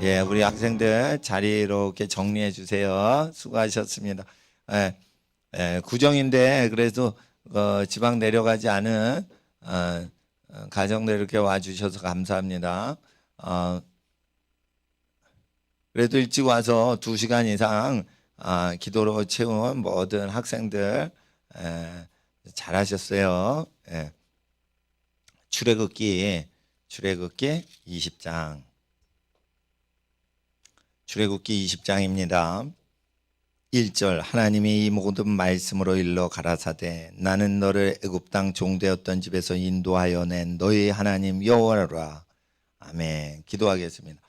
예, 우리 학생들 자리 이렇게 정리해 주세요. 수고하셨습니다. 예, 구정인데 그래도 지방 내려가지 않은 가정들 이렇게 와주셔서 감사합니다. 어, 그래도 일찍 와서 2시간 이상 기도로 채운 모든 학생들 잘하셨어요. 예. 출애굽기 20장. 출애굽기 20장입니다. 1절 하나님이 이 모든 말씀으로 일러 가라사대 나는 너를 애굽 땅 종되었던 집에서 인도하여 낸 너희 하나님 여호와라. 아멘. 기도하겠습니다.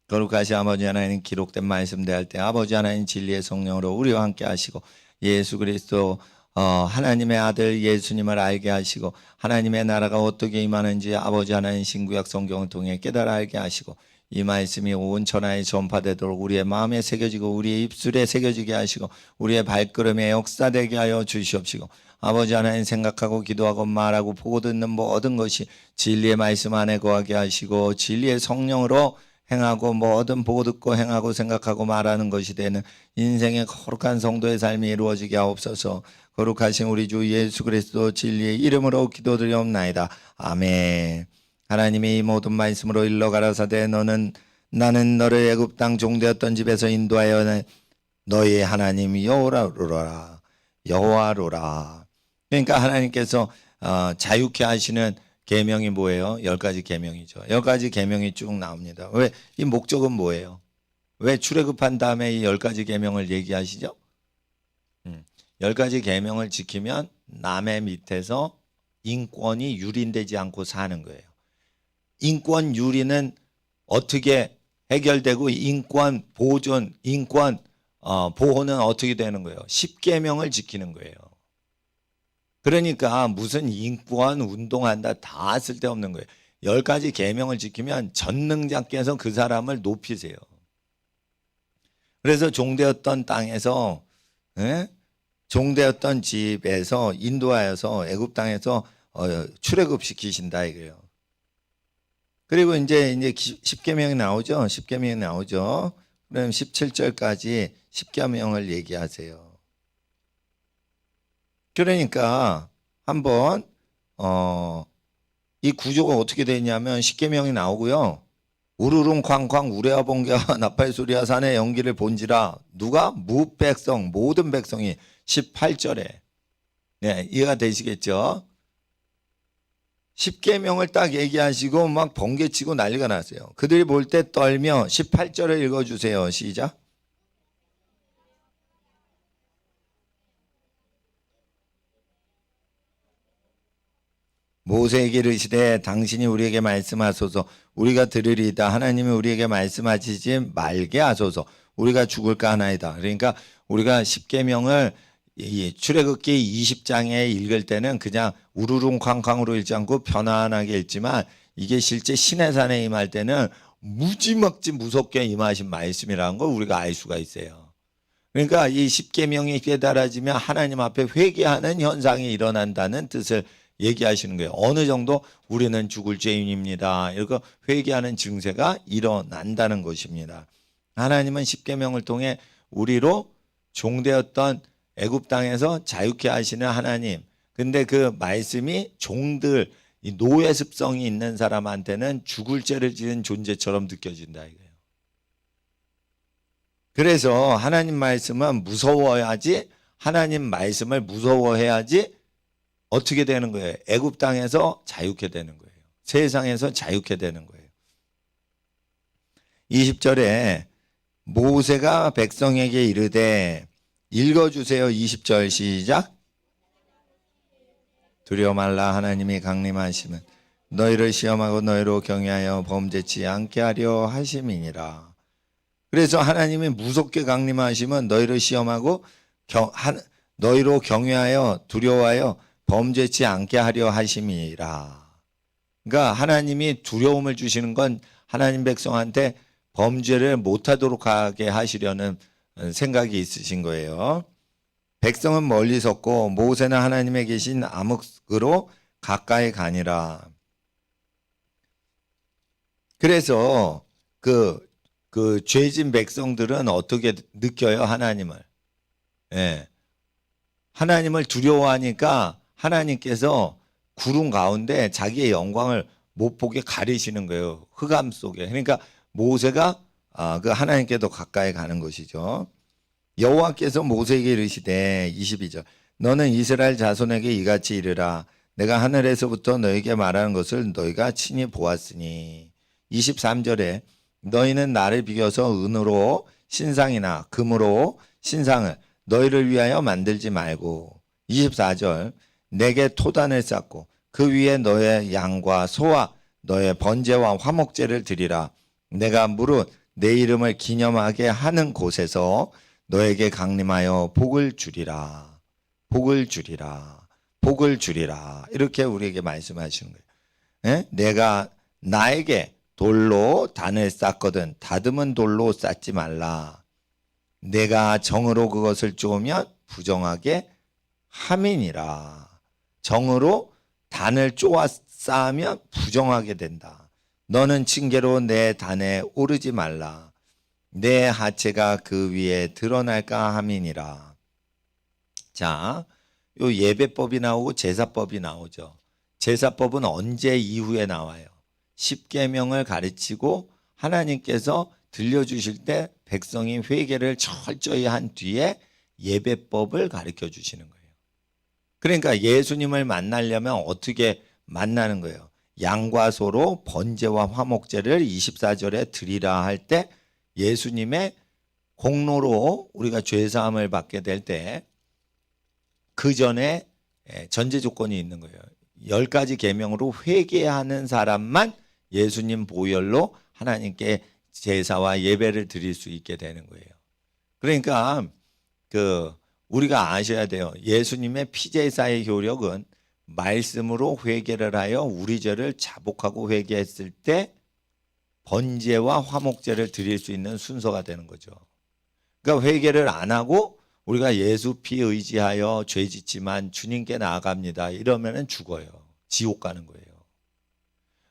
거룩하신 아버지 하나님, 기록된 말씀 대할 때 아버지 하나님 진리의 성령으로 우리와 함께 하시고 예수 그리스도 하나님의 아들 예수님을 알게 하시고 하나님의 나라가 어떻게 임하는지 아버지 하나님 신구약 성경을 통해 깨달아 알게 하시고 이 말씀이 온 천하에 전파되도록 우리의 마음에 새겨지고 우리의 입술에 새겨지게 하시고 우리의 발걸음에 역사되게 하여 주시옵시고 아버지 하나님 생각하고 기도하고 말하고 보고 듣는 모든 것이 진리의 말씀 안에 거하게 하시고 진리의 성령으로 행하고 모든 보고 듣고 행하고 생각하고 말하는 것이 되는 인생의 거룩한 성도의 삶이 이루어지게 하옵소서. 거룩하신 우리 주 예수 그리스도 진리의 이름으로 기도드리옵나이다. 아멘. 하나님이 이 모든 말씀으로 일러 가라사대 나는 너를 애굽 땅 종되었던 집에서 인도하여 너희 하나님 여호와로라. 그러니까 하나님께서 자유케 하시는 계명이 뭐예요? 10가지 계명이죠. 10가지 계명이 쭉 나옵니다. 왜? 이 목적은 뭐예요? 왜 출애굽한 다음에 이 10가지 계명을 얘기하시죠? 10가지 계명을 지키면 남의 밑에서 인권이 유린되지 않고 사는 거예요. 인권 유린은 어떻게 해결되고 인권 보존, 인권 보호는 어떻게 되는 거예요? 10계명을 지키는 거예요. 그러니까 무슨 인권 운동한다 다 쓸데없는 거예요. 10가지 계명을 지키면 전능자께서 그 사람을 높이세요. 그래서 종되었던 땅에서 종되었던 집에서 인도하여서 애굽 땅에서 출애굽 시키신다 이거예요. 그리고 이제 10계명이 나오죠. 10계명이 나오죠. 그럼 17절까지 10계명을 얘기하세요. 그러니까 한번 이 구조가 어떻게 되냐면 10계명이 나오고요. 우르릉 쾅쾅 우레와 번개와 나팔 소리와 산의 연기를 본지라 누가 무백성 모든 백성이 18절에 네, 이해가 되시겠죠? 10계명을 딱 얘기하시고 막 번개치고 난리가 났어요. 그들이 볼 때 떨며 18절을 읽어주세요. 시작. 모세에게 이르시되 당신이 우리에게 말씀하소서 우리가 들으리이다. 하나님이 우리에게 말씀하시지 말게 하소서 우리가 죽을까 하나이다. 그러니까 우리가 10계명을 출애굽기 20장에 읽을 때는 그냥 우르릉 쾅쾅으로 읽지 않고 편안하게 읽지만 이게 실제 시내산에 임할 때는 무지막지 무섭게 임하신 말씀이라는 걸 우리가 알 수가 있어요. 그러니까 이 10계명이 깨달아지면 하나님 앞에 회개하는 현상이 일어난다는 뜻을 얘기하시는 거예요. 어느 정도 우리는 죽을 죄인입니다. 이렇게 회개하는 증세가 일어난다는 것입니다. 하나님은 10계명을 통해 우리로 종되었던 애굽 땅에서 자유케 하시는 하나님. 근데 그 말씀이 종들, 이 노예 습성이 있는 사람한테는 죽을 죄를 지은 존재처럼 느껴진다 이거예요. 그래서 하나님 말씀은 무서워야지, 하나님 말씀을 무서워해야지 어떻게 되는 거예요? 애굽 땅에서 자유케 되는 거예요. 세상에서 자유케 되는 거예요. 20절에 모세가 백성에게 이르되 읽어주세요. 20절 시작. 두려워 말라 하나님이 강림하시면 너희를 시험하고 너희로 경외하여 범죄치 않게 하려 하심이니라. 그래서 하나님이 무섭게 강림하시면 너희를 시험하고 너희로 경외하여 두려워하여 범죄치 않게 하려 하심이라. 그러니까 하나님이 두려움을 주시는 건 하나님 백성한테 범죄를 못하도록 하게 하시려는 생각이 있으신 거예요. 백성은 멀리 섰고 모세는 하나님의 계신 암흑으로 가까이 가니라. 그래서 그 그 죄진 백성들은 어떻게 느껴요? 하나님을. 예. 하나님을 두려워하니까 하나님께서 구름 가운데 자기의 영광을 못 보게 가리시는 거예요. 흑암 속에. 그러니까 모세가 그 하나님께도 가까이 가는 것이죠. 여호와께서 모세에게 이르시되 22절 너는 이스라엘 자손에게 이같이 이르라 내가 하늘에서부터 너에게 말하는 것을 너희가 친히 보았으니 23절에 너희는 나를 비교서 은으로 신상이나 금으로 신상을 너희를 위하여 만들지 말고 24절 내게 토단을 쌓고 그 위에 너의 양과 소와 너의 번제와 화목제를 드리라 내가 무릇 내 이름을 기념하게 하는 곳에서 너에게 강림하여 복을 주리라. 복을 주리라. 복을 주리라. 이렇게 우리에게 말씀하시는 거예요. 예? 내가 나에게 돌로 단을 쌓거든 다듬은 돌로 쌓지 말라. 내가 정으로 그것을 쪼으면 부정하게 함이니라. 정으로 단을 쪼아 쌓으면 부정하게 된다. 너는 징계로 내 단에 오르지 말라. 내 하체가 그 위에 드러날까 함이니라. 자, 요 예배법이 나오고 제사법이 나오죠. 제사법은 언제 이후에 나와요? 십계명을 가르치고 하나님께서 들려주실 때 백성이 회개를 철저히 한 뒤에 예배법을 가르쳐 주시는 거예요. 그러니까 예수님을 만나려면 어떻게 만나는 거예요? 양과 소로 번제와 화목제를 24절에 드리라 할 때 예수님의 공로로 우리가 죄사함을 받게 될 때 그 전에 전제 조건이 있는 거예요. 10가지 계명으로 회개하는 사람만 예수님 보혈로 하나님께 제사와 예배를 드릴 수 있게 되는 거예요. 그러니까 우리가 아셔야 돼요. 예수님의 피제사의 효력은 말씀으로 회개를 하여 우리 죄를 자복하고 회개했을 때 번제와 화목제를 드릴 수 있는 순서가 되는 거죠. 그러니까 회개를 안 하고 우리가 예수 피 의지하여 죄 짓지만 주님께 나아갑니다. 이러면은 죽어요. 지옥 가는 거예요.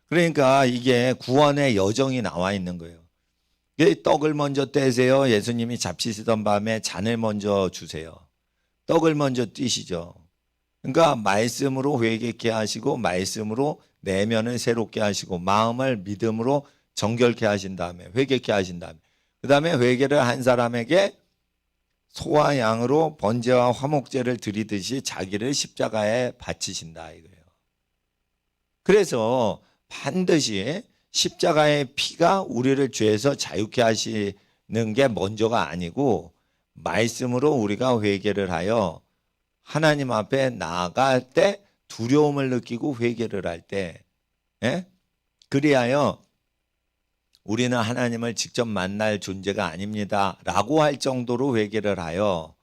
그러니까 이게 구원의 여정이 나와 있는 거예요. 떡을 먼저 떼세요. 예수님이 잡히시던 밤에 잔을 먼저 주세요. 떡을 먼저 띄시죠. 그러니까 말씀으로 회개케 하시고 말씀으로 내면을 새롭게 하시고 마음을 믿음으로 정결케 하신 다음에 회개케 하신 다음에 그 다음에 회개를 한 사람에게 소와 양으로 번제와 화목제를 드리듯이 자기를 십자가에 바치신다 이거예요. 그래서 반드시 십자가의 피가 우리를 죄에서 자유케 하시는 게 먼저가 아니고 말씀으로 우리가 회개를 하여 하나님 앞에 나아갈 때 두려움을 느끼고 회개를 할 때 그리하여 우리는 하나님을 직접 만날 존재가 아닙니다 라고 할 정도로 회개를 하여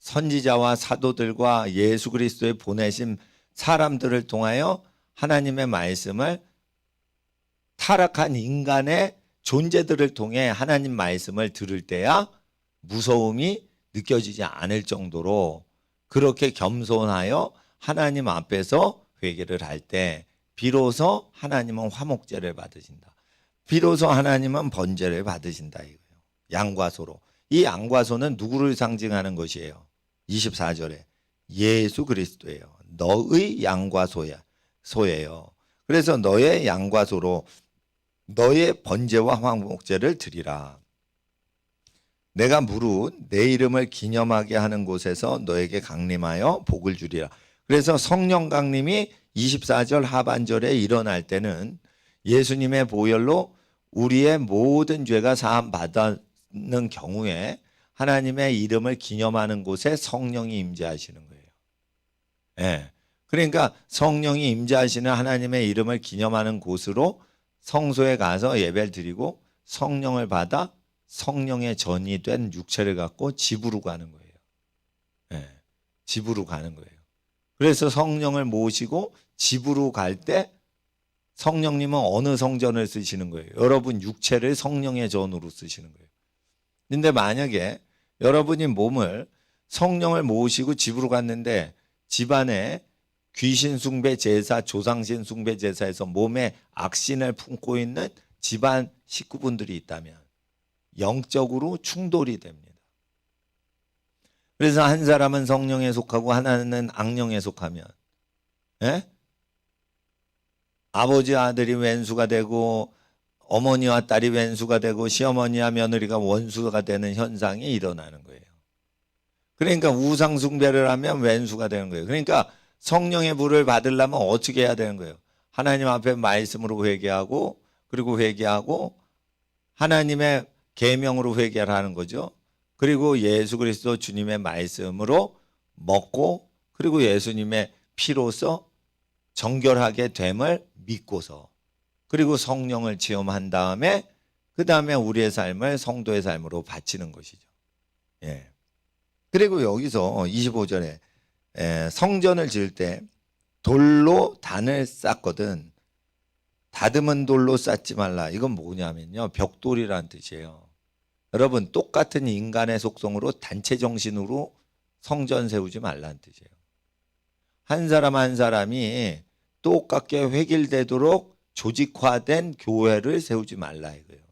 선지자와 사도들과 예수 그리스도의 보내신 사람들을 통하여 하나님의 말씀을 타락한 인간의 존재들을 통해 하나님 말씀을 들을 때야 무서움이 느껴지지 않을 정도로 그렇게 겸손하여 하나님 앞에서 회개를 할 때 비로소 하나님은 화목제를 받으신다. 비로소 하나님은 번제를 받으신다 이거예요. 양과 소로. 이 양과 소는 누구를 상징하는 것이에요? 24절에 예수 그리스도예요. 너의 양과 소예요. 그래서 너의 양과 소로 너의 번제와 화목제를 드리라. 내가 무릇 내 이름을 기념하게 하는 곳에서 너에게 강림하여 복을 주리라. 그래서 성령 강림이 24절 하반절에 일어날 때는 예수님의 보혈로 우리의 모든 죄가 사함 받는 경우에 하나님의 이름을 기념하는 곳에 성령이 임재하시는 거예요. 예. 그러니까 성령이 임재하시는 하나님의 이름을 기념하는 곳으로 성소에 가서 예배를 드리고 성령을 받아 성령의 전이 된 육체를 갖고 집으로 가는 거예요. 예. 집으로 가는 거예요. 그래서 성령을 모시고 집으로 갈 때 성령님은 어느 성전을 쓰시는 거예요? 여러분 육체를 성령의 전으로 쓰시는 거예요. 근데 만약에 여러분이 몸을 성령을 모시고 집으로 갔는데 집안에 귀신 숭배 제사, 조상신 숭배 제사에서 몸에 악신을 품고 있는 집안 식구분들이 있다면 영적으로 충돌이 됩니다. 그래서 한 사람은 성령에 속하고 하나는 악령에 속하면, 예? 아버지 아들이 왼수가 되고 어머니와 딸이 왼수가 되고 시어머니와 며느리가 원수가 되는 현상이 일어나는 거예요. 그러니까 우상 숭배를 하면 왼수가 되는 거예요. 그러니까 성령의 불을 받으려면 어떻게 해야 되는 거예요? 하나님 앞에 말씀으로 회개하고, 그리고 회개하고 하나님의 계명으로 회개를 하는 거죠. 그리고 예수 그리스도 주님의 말씀으로 먹고, 그리고 예수님의 피로서 정결하게 됨을 믿고서, 그리고 성령을 체험한 다음에 그 다음에 우리의 삶을 성도의 삶으로 바치는 것이죠. 예. 그리고 여기서 25절에 성전을 지을 때 돌로 단을 쌓거든 다듬은 돌로 쌓지 말라. 이건 뭐냐면요, 벽돌이라는 뜻이에요. 여러분, 똑같은 인간의 속성으로 단체 정신으로 성전 세우지 말라는 뜻이에요. 한 사람 한 사람이 똑같게 획일되도록 조직화된 교회를 세우지 말라 이거예요.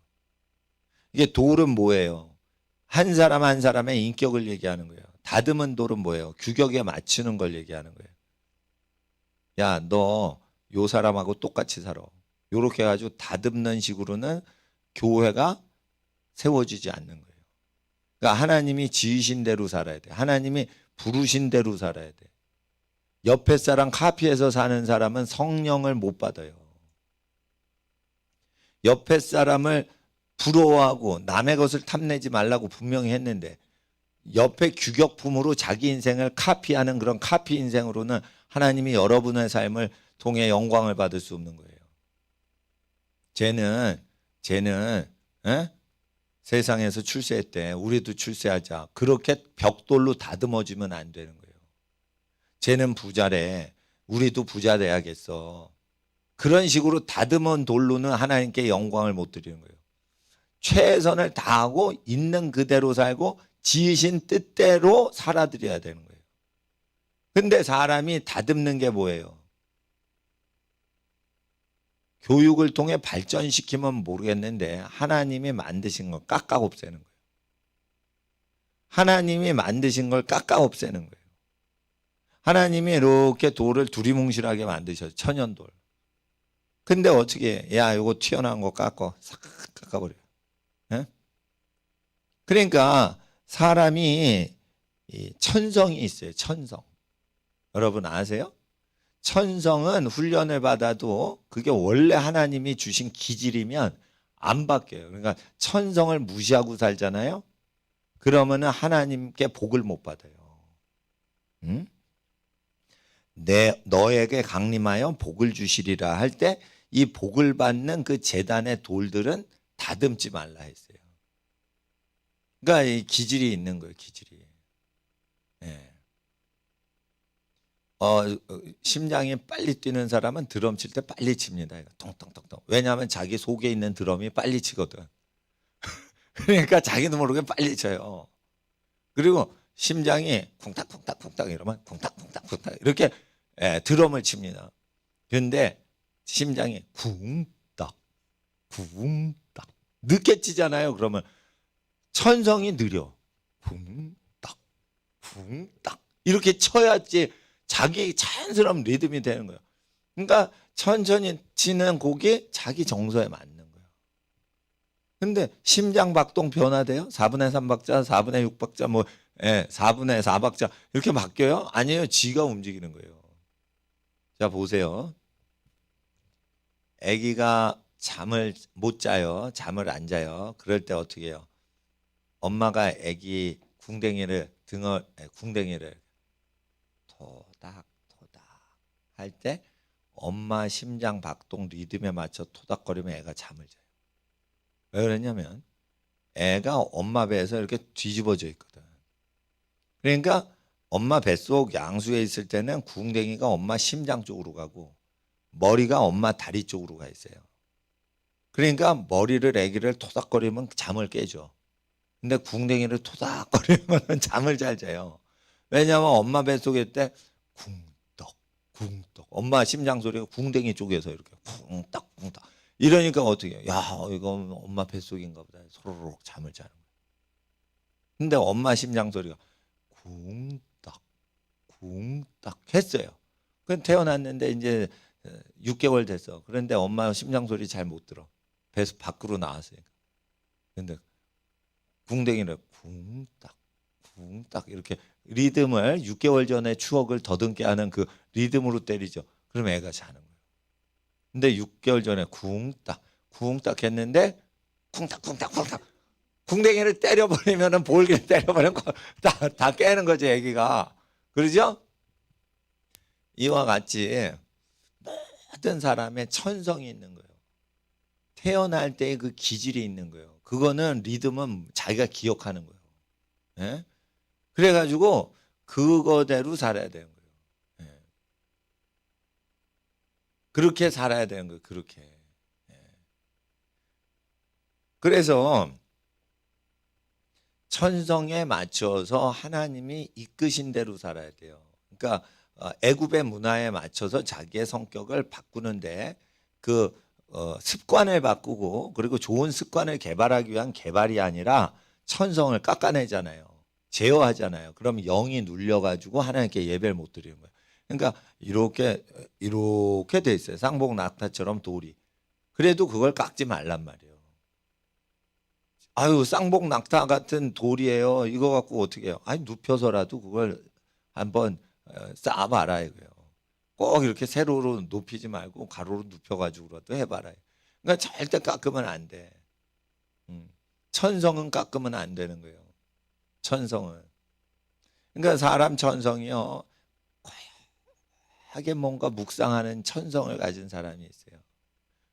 이게 돌은 뭐예요? 한 사람 한 사람의 인격을 얘기하는 거예요. 다듬은 돌은 뭐예요? 규격에 맞추는 걸 얘기하는 거예요. 야, 너 요 사람하고 똑같이 살아. 요렇게 해가지고 다듬는 식으로는 교회가 세워지지 않는 거예요. 그러니까 하나님이 지으신 대로 살아야 돼. 하나님이 부르신 대로 살아야 돼. 옆에 사람 카피해서 사는 사람은 성령을 못 받아요. 옆에 사람을 부러워하고 남의 것을 탐내지 말라고 분명히 했는데 옆에 규격품으로 자기 인생을 카피하는 그런 카피 인생으로는 하나님이 여러분의 삶을 통해 영광을 받을 수 없는 거예요. 쟤는 세상에서 출세했대. 우리도 출세하자. 그렇게 벽돌로 다듬어지면 안 되는 거예요. 쟤는 부자래. 우리도 부자 돼야겠어. 그런 식으로 다듬은 돌로는 하나님께 영광을 못 드리는 거예요. 최선을 다하고 있는 그대로 살고 지으신 뜻대로 살아드려야 되는 거예요. 근데 사람이 다듬는 게 뭐예요? 교육을 통해 발전시키면 모르겠는데 하나님이 만드신 걸 깎아 없애는 거예요. 하나님이 만드신 걸 깎아 없애는 거예요. 하나님이 이렇게 돌을 두리뭉실하게 만드셨어요. 천연돌. 근데 어떻게 해? 야, 이거 튀어나온 거 깎아. 싹 깎아버려요. 예? 그러니까 사람이 천성이 있어요. 천성. 여러분 아세요? 천성은 훈련을 받아도 그게 원래 하나님이 주신 기질이면 안 바뀌어요. 그러니까 천성을 무시하고 살잖아요. 그러면은 하나님께 복을 못 받아요. 응? 너에게 강림하여 복을 주시리라 할 때 이 복을 받는 그 제단의 돌들은 다듬지 말라 했어요. 그러니까 이 기질이 있는 거예요. 기질이. 예. 심장이 빨리 뛰는 사람은 드럼 칠 때 빨리 칩니다. 통통통통. 왜냐하면 자기 속에 있는 드럼이 빨리 치거든. 그러니까 자기도 모르게 빨리 쳐요. 그리고 심장이 쿵탁쿵탁쿵탁 이러면 쿵탁쿵탁쿵탁 이렇게 드럼을 칩니다. 그런데 심장이 쿵딱 쿵딱 늦게 치잖아요. 그러면 천성이 느려. 쿵딱 쿵딱 이렇게 쳐야지 자기 자연스러운 리듬이 되는 거예요. 그러니까 천천히 치는 곡이 자기 정서에 맞는 거예요. 근데 심장 박동 변화돼요? 4분의 3박자, 4분의 6박자, 4분의 4박자 이렇게 바뀌어요? 아니에요. 지가 움직이는 거예요. 자, 보세요. 아기가 잠을 못 자요. 잠을 안 자요. 그럴 때 어떻게 해요? 엄마가 아기 궁뎅이를 토닥토닥 할 때 엄마 심장 박동 리듬에 맞춰 토닥거리면 애가 잠을 자요. 왜 그러냐면 애가 엄마 배에서 이렇게 뒤집어져 있거든. 그러니까 엄마 뱃속 양수에 있을 때는 궁뎅이가 엄마 심장 쪽으로 가고 머리가 엄마 다리 쪽으로 가 있어요. 그러니까 머리를 아기를 토닥거리면 잠을 깨죠. 근데 궁뎅이를 토닥거리면 잠을 잘 자요. 왜냐하면 엄마 뱃속에 있을 때 쿵떡 쿵떡 엄마 심장 소리가 궁뎅이 쪽에서 이렇게 쿵떡 쿵떡 이러니까 어떻게 해요? 야, 이거 엄마 뱃속인가 보다. 소로록 잠을 자는 거예요. 근데 엄마 심장 소리가 쿵딱 쿵딱 했어요. 그건 태어났는데 이제 6개월 됐어. 그런데 엄마 심장 소리 잘 못 들어. 배에서 밖으로 나왔어요. 근데 궁뎅이를 쿵딱 쿵딱 이렇게 리듬을 6개월 전에 추억을 더듬게 하는 그 리듬으로 때리죠. 그럼 애가 자는 거예요. 근데 6개월 전에 쿵딱 쿵딱 했는데 쿵딱 궁뎅이를 때려버리면은 볼기를 때려버리면 다 깨는 거죠, 애기가. 그러죠? 이와 같이 모든 사람의 천성이 있는 거예요. 태어날 때의 그 기질이 있는 거예요. 그거는 리듬은 자기가 기억하는 거예요. 예? 그래가지고 그거대로 살아야 되는 거예요. 예. 그렇게 살아야 되는 거예요. 그렇게. 예. 그래서 천성에 맞춰서 하나님이 이끄신 대로 살아야 돼요. 그러니까 애굽의 문화에 맞춰서 자기의 성격을 바꾸는데 그 습관을 바꾸고 그리고 좋은 습관을 개발하기 위한 개발이 아니라 천성을 깎아내잖아요. 제어하잖아요. 그럼 영이 눌려가지고 하나님께 예배를 못 드리는 거예요. 그러니까 이렇게 돼 있어요. 쌍복 낙타처럼 돌이. 그래도 그걸 깎지 말란 말이에요. 아유, 쌍복 낙타 같은 돌이에요. 이거 갖고 어떻게 해요? 아니, 눕혀서라도 그걸 한번 쌓아봐라 이거예요. 꼭 이렇게 세로로 높이지 말고 가로로 눕혀가지고라도 해봐라. 그러니까 절대 깎으면 안 돼. 천성은 깎으면 안 되는 거예요. 천성은. 그러니까 사람 천성이요. 고요하게 뭔가 묵상하는 천성을 가진 사람이 있어요.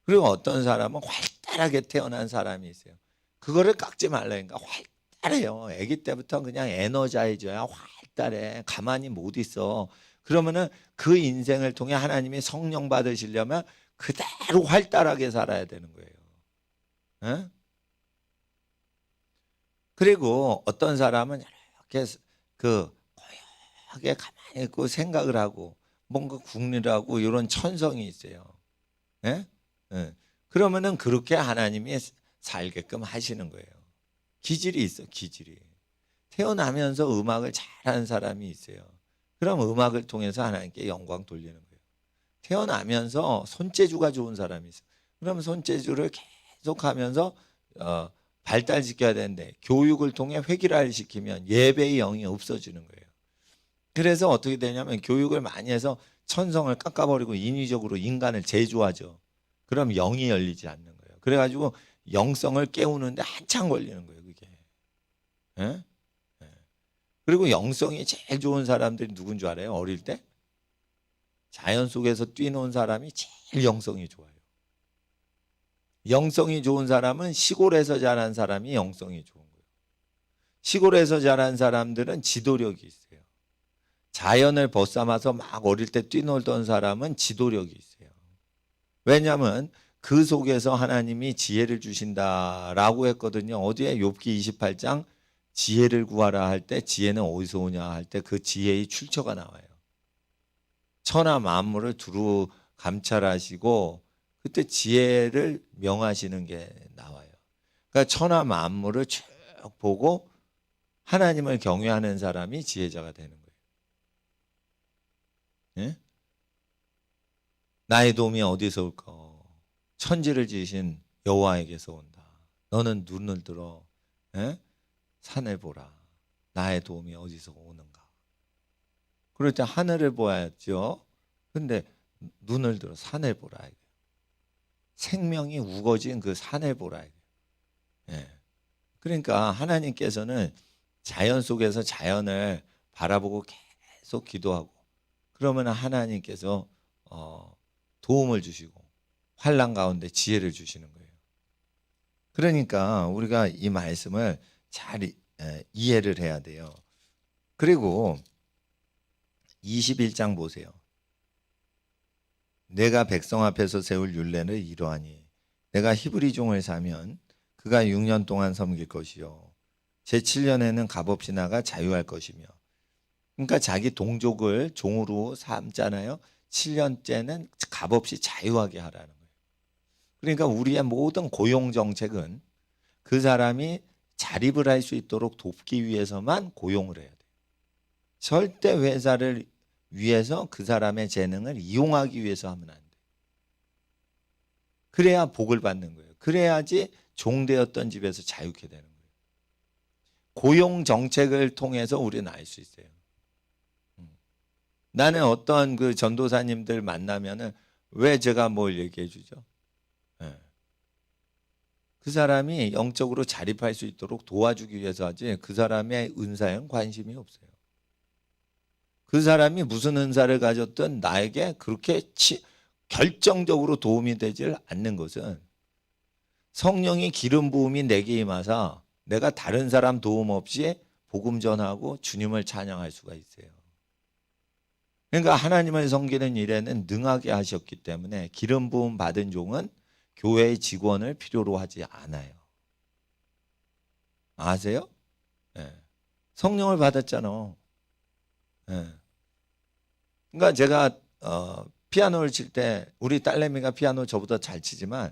그리고 어떤 사람은 활달하게 태어난 사람이 있어요. 그거를 깎지 말라니까 활달해요. 아기 때부터 그냥 에너자이저야. 활달해. 가만히 못 있어. 그러면은 그 인생을 통해 하나님이 성령 받으시려면 그대로 활달하게 살아야 되는 거예요. 에? 그리고 어떤 사람은 이렇게 그 고요하게 가만히 있고 생각을 하고 뭔가 궁리를 하고 이런 천성이 있어요. 예? 예. 그러면은 그렇게 하나님이 살게끔 하시는 거예요. 기질이 있어, 기질이. 태어나면서 음악을 잘하는 사람이 있어요. 그럼 음악을 통해서 하나님께 영광 돌리는 거예요. 태어나면서 손재주가 좋은 사람이 있어요. 그럼 손재주를 계속하면서 발달시켜야 되는데 교육을 통해 회귀를 시키면 예배의 영이 없어지는 거예요. 그래서 어떻게 되냐면 교육을 많이 해서 천성을 깎아버리고 인위적으로 인간을 제조하죠. 그럼 영이 열리지 않는 거예요. 그래가지고 영성을 깨우는데 한참 걸리는 거예요, 그게. 예? 예. 그리고 영성이 제일 좋은 사람들이 누군 줄 알아요? 어릴 때? 자연 속에서 뛰노는 사람이 제일 영성이 좋아요. 영성이 좋은 사람은 시골에서 자란 사람이 영성이 좋은 거예요. 시골에서 자란 사람들은 지도력이 있어요. 자연을 벗삼아서 막 어릴 때 뛰놀던 사람은 지도력이 있어요. 왜냐하면 그 속에서 하나님이 지혜를 주신다라고 했거든요. 어디에? 욥기 28장 지혜를 구하라 할 때 지혜는 어디서 오냐 할 때 그 지혜의 출처가 나와요. 천하 만물을 두루 감찰하시고 그때 지혜를 명하시는 게 나와요. 그러니까 천하 만물을 쭉 보고 하나님을 경외하는 사람이 지혜자가 되는 거예요. 예? 나의 도움이 어디서 올까? 천지를 지으신 여호와에게서 온다. 너는 눈을 들어 산을 보라. 나의 도움이 어디서 오는가? 그럴 때 하늘을 보아야죠. 근데 눈을 들어 산을 보라. 생명이 우거진 그 산을 보라. 예. 그러니까 하나님께서는 자연 속에서 자연을 바라보고 계속 기도하고 그러면 하나님께서 도움을 주시고 환난 가운데 지혜를 주시는 거예요. 그러니까 우리가 이 말씀을 잘 이해를 해야 돼요. 그리고 21장 보세요. 내가 백성 앞에서 세울 율례를 이러하니 내가 히브리 종을 사면 그가 6년 동안 섬길 것이요 제7년에는 값없이 나가 자유할 것이며 그러니까 자기 동족을 종으로 삼잖아요. 7년째는 값없이 자유하게 하라는 거예요. 그러니까 우리의 모든 고용 정책은 그 사람이 자립을 할 수 있도록 돕기 위해서만 고용을 해야 돼요. 절대 회사를 위해서 그 사람의 재능을 이용하기 위해서 하면 안 돼요. 그래야 복을 받는 거예요. 그래야지 종되었던 집에서 자유케 되는 거예요. 고용 정책을 통해서 우리는 알 수 있어요. 나는 어떤 그 전도사님들 만나면은 왜 제가 뭘 얘기해 주죠? 예. 그 사람이 영적으로 자립할 수 있도록 도와주기 위해서 하지 그 사람의 은사에는 관심이 없어요. 그 사람이 무슨 은사를 가졌든 나에게 그렇게 결정적으로 도움이 되질 않는 것은 성령이 기름 부음이 내게 임하사 내가 다른 사람 도움 없이 복음 전하고 주님을 찬양할 수가 있어요. 그러니까 하나님을 섬기는 일에는 능하게 하셨기 때문에 기름 부음 받은 종은 교회의 직원을 필요로 하지 않아요. 아세요? 네. 성령을 받았잖아. 네. 그러니까 제가 피아노를 칠 때 우리 딸내미가 피아노 저보다 잘 치지만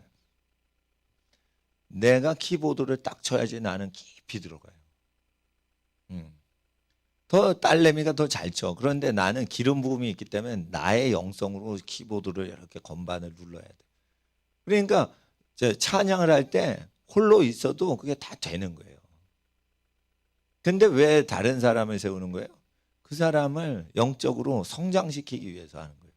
내가 키보드를 딱 쳐야지 나는 깊이 들어가요. 더 딸내미가 더 잘 쳐. 그런데 나는 기름 부음이 있기 때문에 나의 영성으로 키보드를 이렇게 건반을 눌러야 돼. 그러니까 찬양을 할 때 홀로 있어도 그게 다 되는 거예요. 근데 왜 다른 사람을 세우는 거예요? 그 사람을 영적으로 성장시키기 위해서 하는 거예요.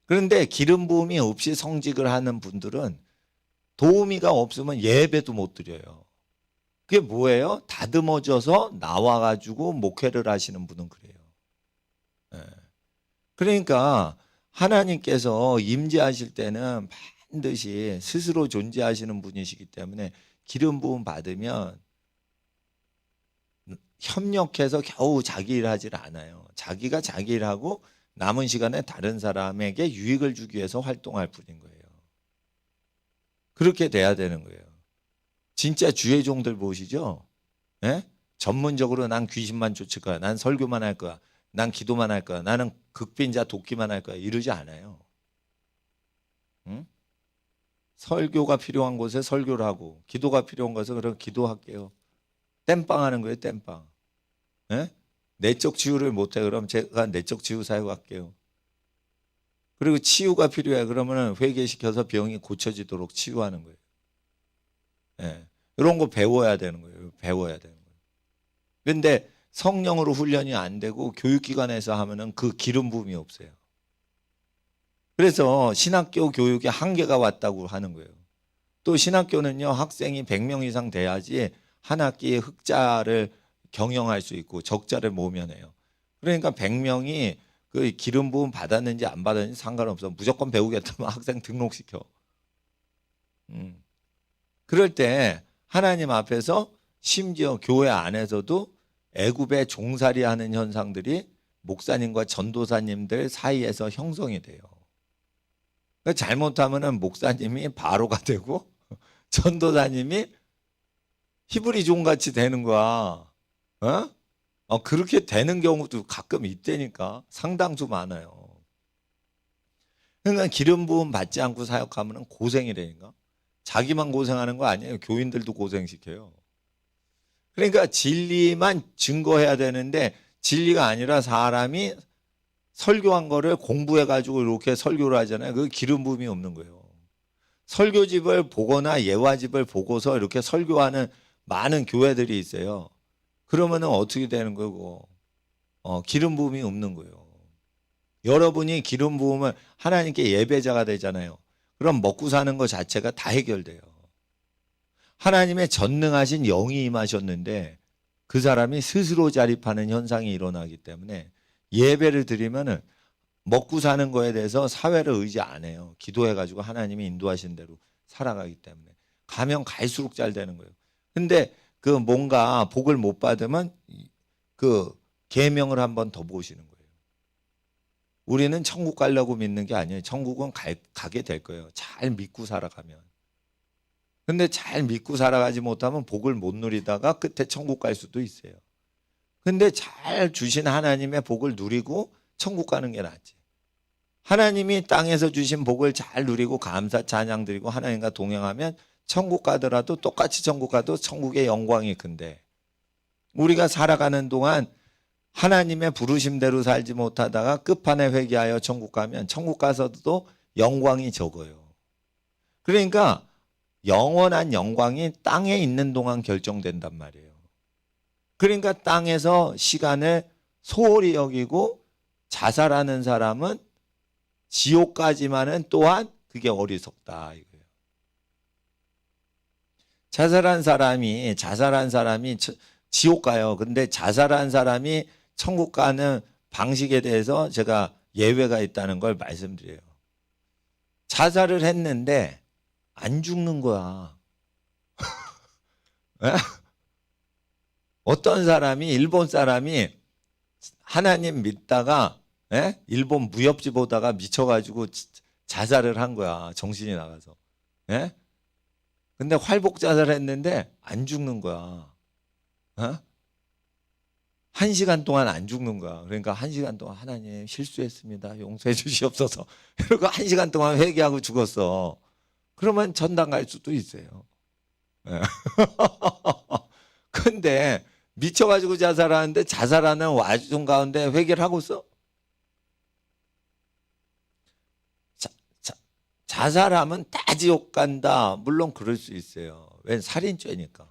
그런데 기름 부음이 없이 성직을 하는 분들은 도우미가 없으면 예배도 못 드려요. 그게 뭐예요? 다듬어져서 나와가지고 목회를 하시는 분은 그래요. 네. 그러니까 하나님께서 임재하실 때는 반드시 스스로 존재하시는 분이시기 때문에 기름 부음 받으면 협력해서 겨우 자기 일 하질 않아요. 자기가 자기 일하고 남은 시간에 다른 사람에게 유익을 주기 위해서 활동할 뿐인 거예요. 그렇게 돼야 되는 거예요. 진짜 주의 종들 보시죠? 예? 전문적으로 난 귀신만 쫓을 거야. 난 설교만 할 거야. 난 기도만 할 거야. 나는 극빈자 돕기만 할 거야. 이러지 않아요. 응? 설교가 필요한 곳에 설교를 하고 기도가 필요한 곳에 그럼 기도할게요. 땜빵 하는 거예요. 땜빵. 예? 내적 치유를 못해. 그럼 제가 내적 치유 사역할게요. 그리고 치유가 필요해. 그러면 회개시켜서 병이 고쳐지도록 치유하는 거예요. 예. 이런 거 배워야 되는 거예요. 배워야 되는 거예요. 그런데 성령으로 훈련이 안 되고 교육기관에서 하면은 그 기름 부음이 없어요. 그래서 신학교 교육에 한계가 왔다고 하는 거예요. 또 신학교는요, 학생이 100명 이상 돼야지 한 학기에 흑자를 경영할 수 있고 적자를 모면해요. 그러니까 100명이 그 기름 부음 받았는지 안 받았는지 상관없어. 무조건 배우겠다면 학생 등록시켜. 그럴 때 하나님 앞에서 심지어 교회 안에서도 애굽에 종살이하는 현상들이 목사님과 전도사님들 사이에서 형성이 돼요. 그러니까 잘못하면은 목사님이 바로가 되고 전도사님이 히브리 종같이 되는 거야. 그렇게 되는 경우도 가끔 있다니까. 상당수 많아요. 그러니까 기름 부음 받지 않고 사역하면 고생이라니까. 자기만 고생하는 거 아니에요. 교인들도 고생시켜요. 그러니까 진리만 증거해야 되는데 진리가 아니라 사람이 설교한 거를 공부해가지고 이렇게 설교를 하잖아요. 그 기름 부음이 없는 거예요. 설교집을 보거나 예화집을 보고서 이렇게 설교하는 많은 교회들이 있어요. 그러면은 어떻게 되는 거고? 기름 부음이 없는 거예요. 여러분이 기름 부음을 하나님께 예배자가 되잖아요. 그럼 먹고 사는 것 자체가 다 해결돼요. 하나님의 전능하신 영이 임하셨는데 그 사람이 스스로 자립하는 현상이 일어나기 때문에 예배를 드리면은 먹고 사는 거에 대해서 사회를 의지 안 해요. 기도해가지고 하나님이 인도하신 대로 살아가기 때문에 가면 갈수록 잘 되는 거예요. 근데 그 뭔가 복을 못 받으면 그 계명을 한번 더 보시는 거예요. 우리는 천국 가려고 믿는 게 아니에요. 천국은 가게 될 거예요. 잘 믿고 살아가면. 근데 잘 믿고 살아가지 못하면 복을 못 누리다가 끝에 천국 갈 수도 있어요. 근데 잘 주신 하나님의 복을 누리고 천국 가는 게 낫지. 하나님이 땅에서 주신 복을 잘 누리고 감사 찬양 드리고 하나님과 동행하면 천국 가더라도 똑같이 천국 가도 천국의 영광이 큰데, 우리가 살아가는 동안 하나님의 부르심대로 살지 못하다가 끝판에 회개하여 천국 가면 천국 가서도 영광이 적어요. 그러니까 영원한 영광이 땅에 있는 동안 결정된단 말이에요. 그러니까 땅에서 시간을 소홀히 여기고 자살하는 사람은 지옥까지만은 또한 그게 어리석다 이거예요. 자살한 사람이 지옥 가요. 근데 자살한 사람이 천국 가는 방식에 대해서 제가 예외가 있다는 걸 말씀드려요. 자살을 했는데 안 죽는 거야. 어떤 사람이, 일본 사람이 하나님 믿다가 일본 무협지 보다가 미쳐가지고 자살을 한 거야. 정신이 나가서. 근데 활복 자살했는데 안 죽는 거야. 1시간 동안 안 죽는 거야. 그러니까 1시간 동안 하나님 실수했습니다. 용서해 주시옵소서. 그리고 1시간 동안 회개하고 죽었어. 그러면 전당 갈 수도 있어요. 근데 미쳐가지고 자살하는데 자살하는 와중 가운데 회개를 하고 있어? 자살하면 다 지옥 간다. 물론 그럴 수 있어요. 왜? 살인죄니까.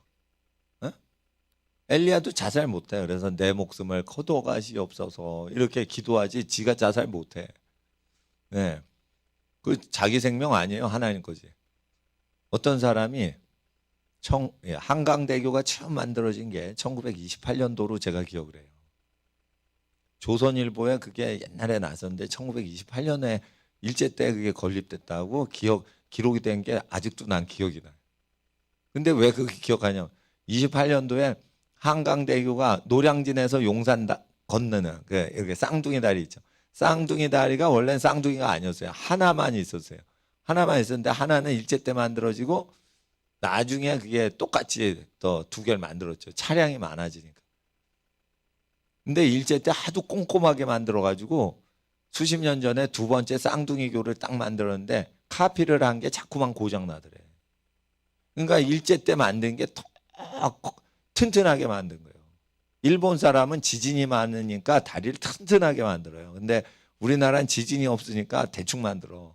엘리야도 자살 못해. 그래서 내 목숨을 거둬가시옵소서 이렇게 기도하지 지가 자살 못해. 네. 그 자기 생명 아니에요. 하나님 거지. 어떤 사람이 한강대교가 처음 만들어진 게 1928년도로 제가 기억을 해요. 조선일보에 그게 옛날에 나섰는데 1928년에 일제 때 그게 건립됐다고 기록이 된 게 아직도 난 기억이 나요. 근데 왜 그렇게 기억하냐면 28년도에 한강대교가 노량진에서 용산 건너는 이렇게 쌍둥이 다리 있죠. 쌍둥이 다리가 원래는 쌍둥이가 아니었어요. 하나만 있었어요. 하나만 있었는데 하나는 일제 때 만들어지고 나중에 그게 똑같이 또 두 개를 만들었죠. 차량이 많아지니까. 근데 일제 때 하도 꼼꼼하게 만들어가지고 수십 년 전에 두 번째 쌍둥이교를 딱 만들었는데 카피를 한 게 자꾸만 고장 나더래. 그러니까 일제 때 만든 게 더 튼튼하게 만든 거예요. 일본 사람은 지진이 많으니까 다리를 튼튼하게 만들어요. 근데 우리나라는 지진이 없으니까 대충 만들어.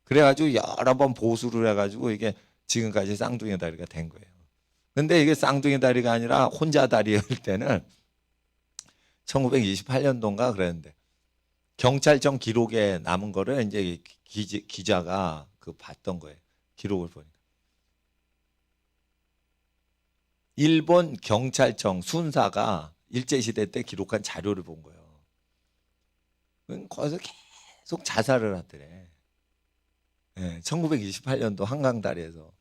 그래가지고 여러 번 보수를 해가지고 이게 지금까지 쌍둥이 다리가 된 거예요. 근데 이게 쌍둥이 다리가 아니라 혼자 다리일 때는 1928년도인가 그랬는데 경찰청 기록에 남은 거를 이제 기자가 봤던 거예요. 기록을 보니까. 일본 경찰청 순사가 일제시대 때 기록한 자료를 본 거예요. 거기서 계속 자살을 하더래. 1928년도 한강다리에서.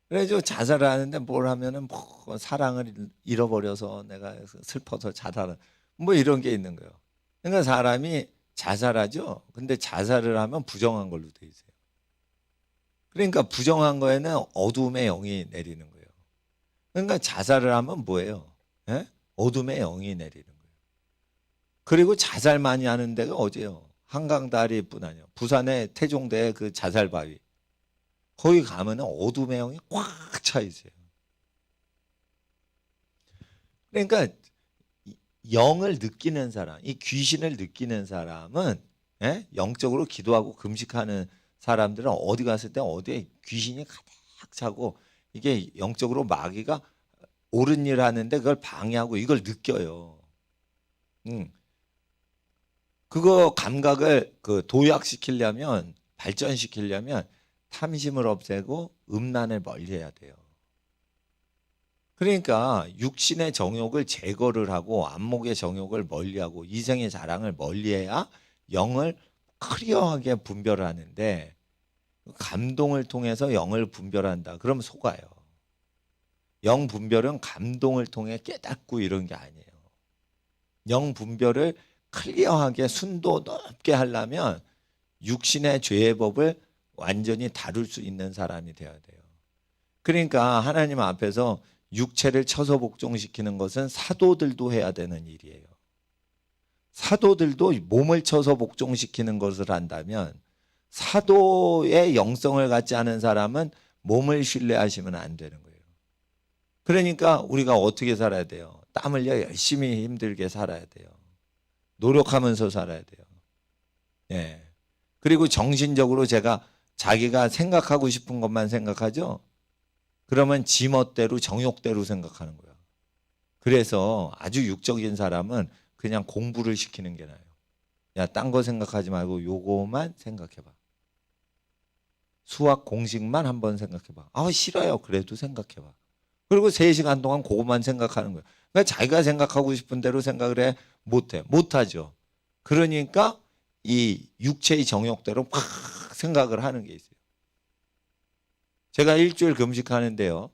그래가지고 자살을 하는데 뭘 하면은 뭐 사랑을 잃어버려서 내가 슬퍼서 자살을 뭐 이런 게 있는 거예요. 그러니까 사람이 자살하죠. 근데 자살을 하면 부정한 걸로 돼 있어요. 그러니까 부정한 거에는 어둠의 영이 내리는 거예요. 그러니까 자살을 하면 뭐예요? 어둠의 영이 내리는 거예요. 그리고 자살 많이 하는 데가 어디예요? 한강다리뿐 아니에요. 부산의 태종대의 그 자살바위. 거기 가면 어둠의 영이 꽉 차 있어요. 그러니까 영을 느끼는 사람, 이 귀신을 느끼는 사람은 영적으로 기도하고 금식하는 사람들은 어디 갔을 때 어디에 귀신이 가득 차고 이게 영적으로 마귀가 옳은 일을 하는데 그걸 방해하고 이걸 느껴요. 그거 감각을 도약시키려면 발전시키려면 탐심을 없애고 음란을 멀리해야 돼요. 그러니까 육신의 정욕을 제거를 하고 안목의 정욕을 멀리하고 이성의 자랑을 멀리해야 영을 클리어하게 분별을 하는데 감동을 통해서 영을 분별한다. 그러면 속아요. 영 분별은 감동을 통해 깨닫고 이런 게 아니에요. 영 분별을 클리어하게 순도 높게 하려면 육신의 죄의 법을 완전히 다룰 수 있는 사람이 되어야 돼요. 그러니까 하나님 앞에서 육체를 쳐서 복종시키는 것은 사도들도 해야 되는 일이에요. 사도들도 몸을 쳐서 복종시키는 것을 한다면 사도의 영성을 갖지 않은 사람은 몸을 신뢰하시면 안 되는 거예요. 그러니까 우리가 어떻게 살아야 돼요? 땀 흘려 열심히 힘들게 살아야 돼요. 노력하면서 살아야 돼요. 예. 그리고 정신적으로 자기가 생각하고 싶은 것만 생각하죠. 그러면 지멋대로 정욕대로 생각하는 거야. 그래서 아주 육적인 사람은 그냥 공부를 시키는 게 나아요. 야, 딴 거 생각하지 말고 요거만 생각해봐. 수학 공식만 한번 생각해봐. 아, 싫어요. 그래도 생각해봐. 그리고 3시간 동안 그것만 생각하는 거예요. 그러니까 자기가 생각하고 싶은 대로 생각을 해. 못해. 못하죠. 그러니까 이 육체의 정욕대로 막 생각을 하는 게 있어요. 제가 일주일 금식하는데요.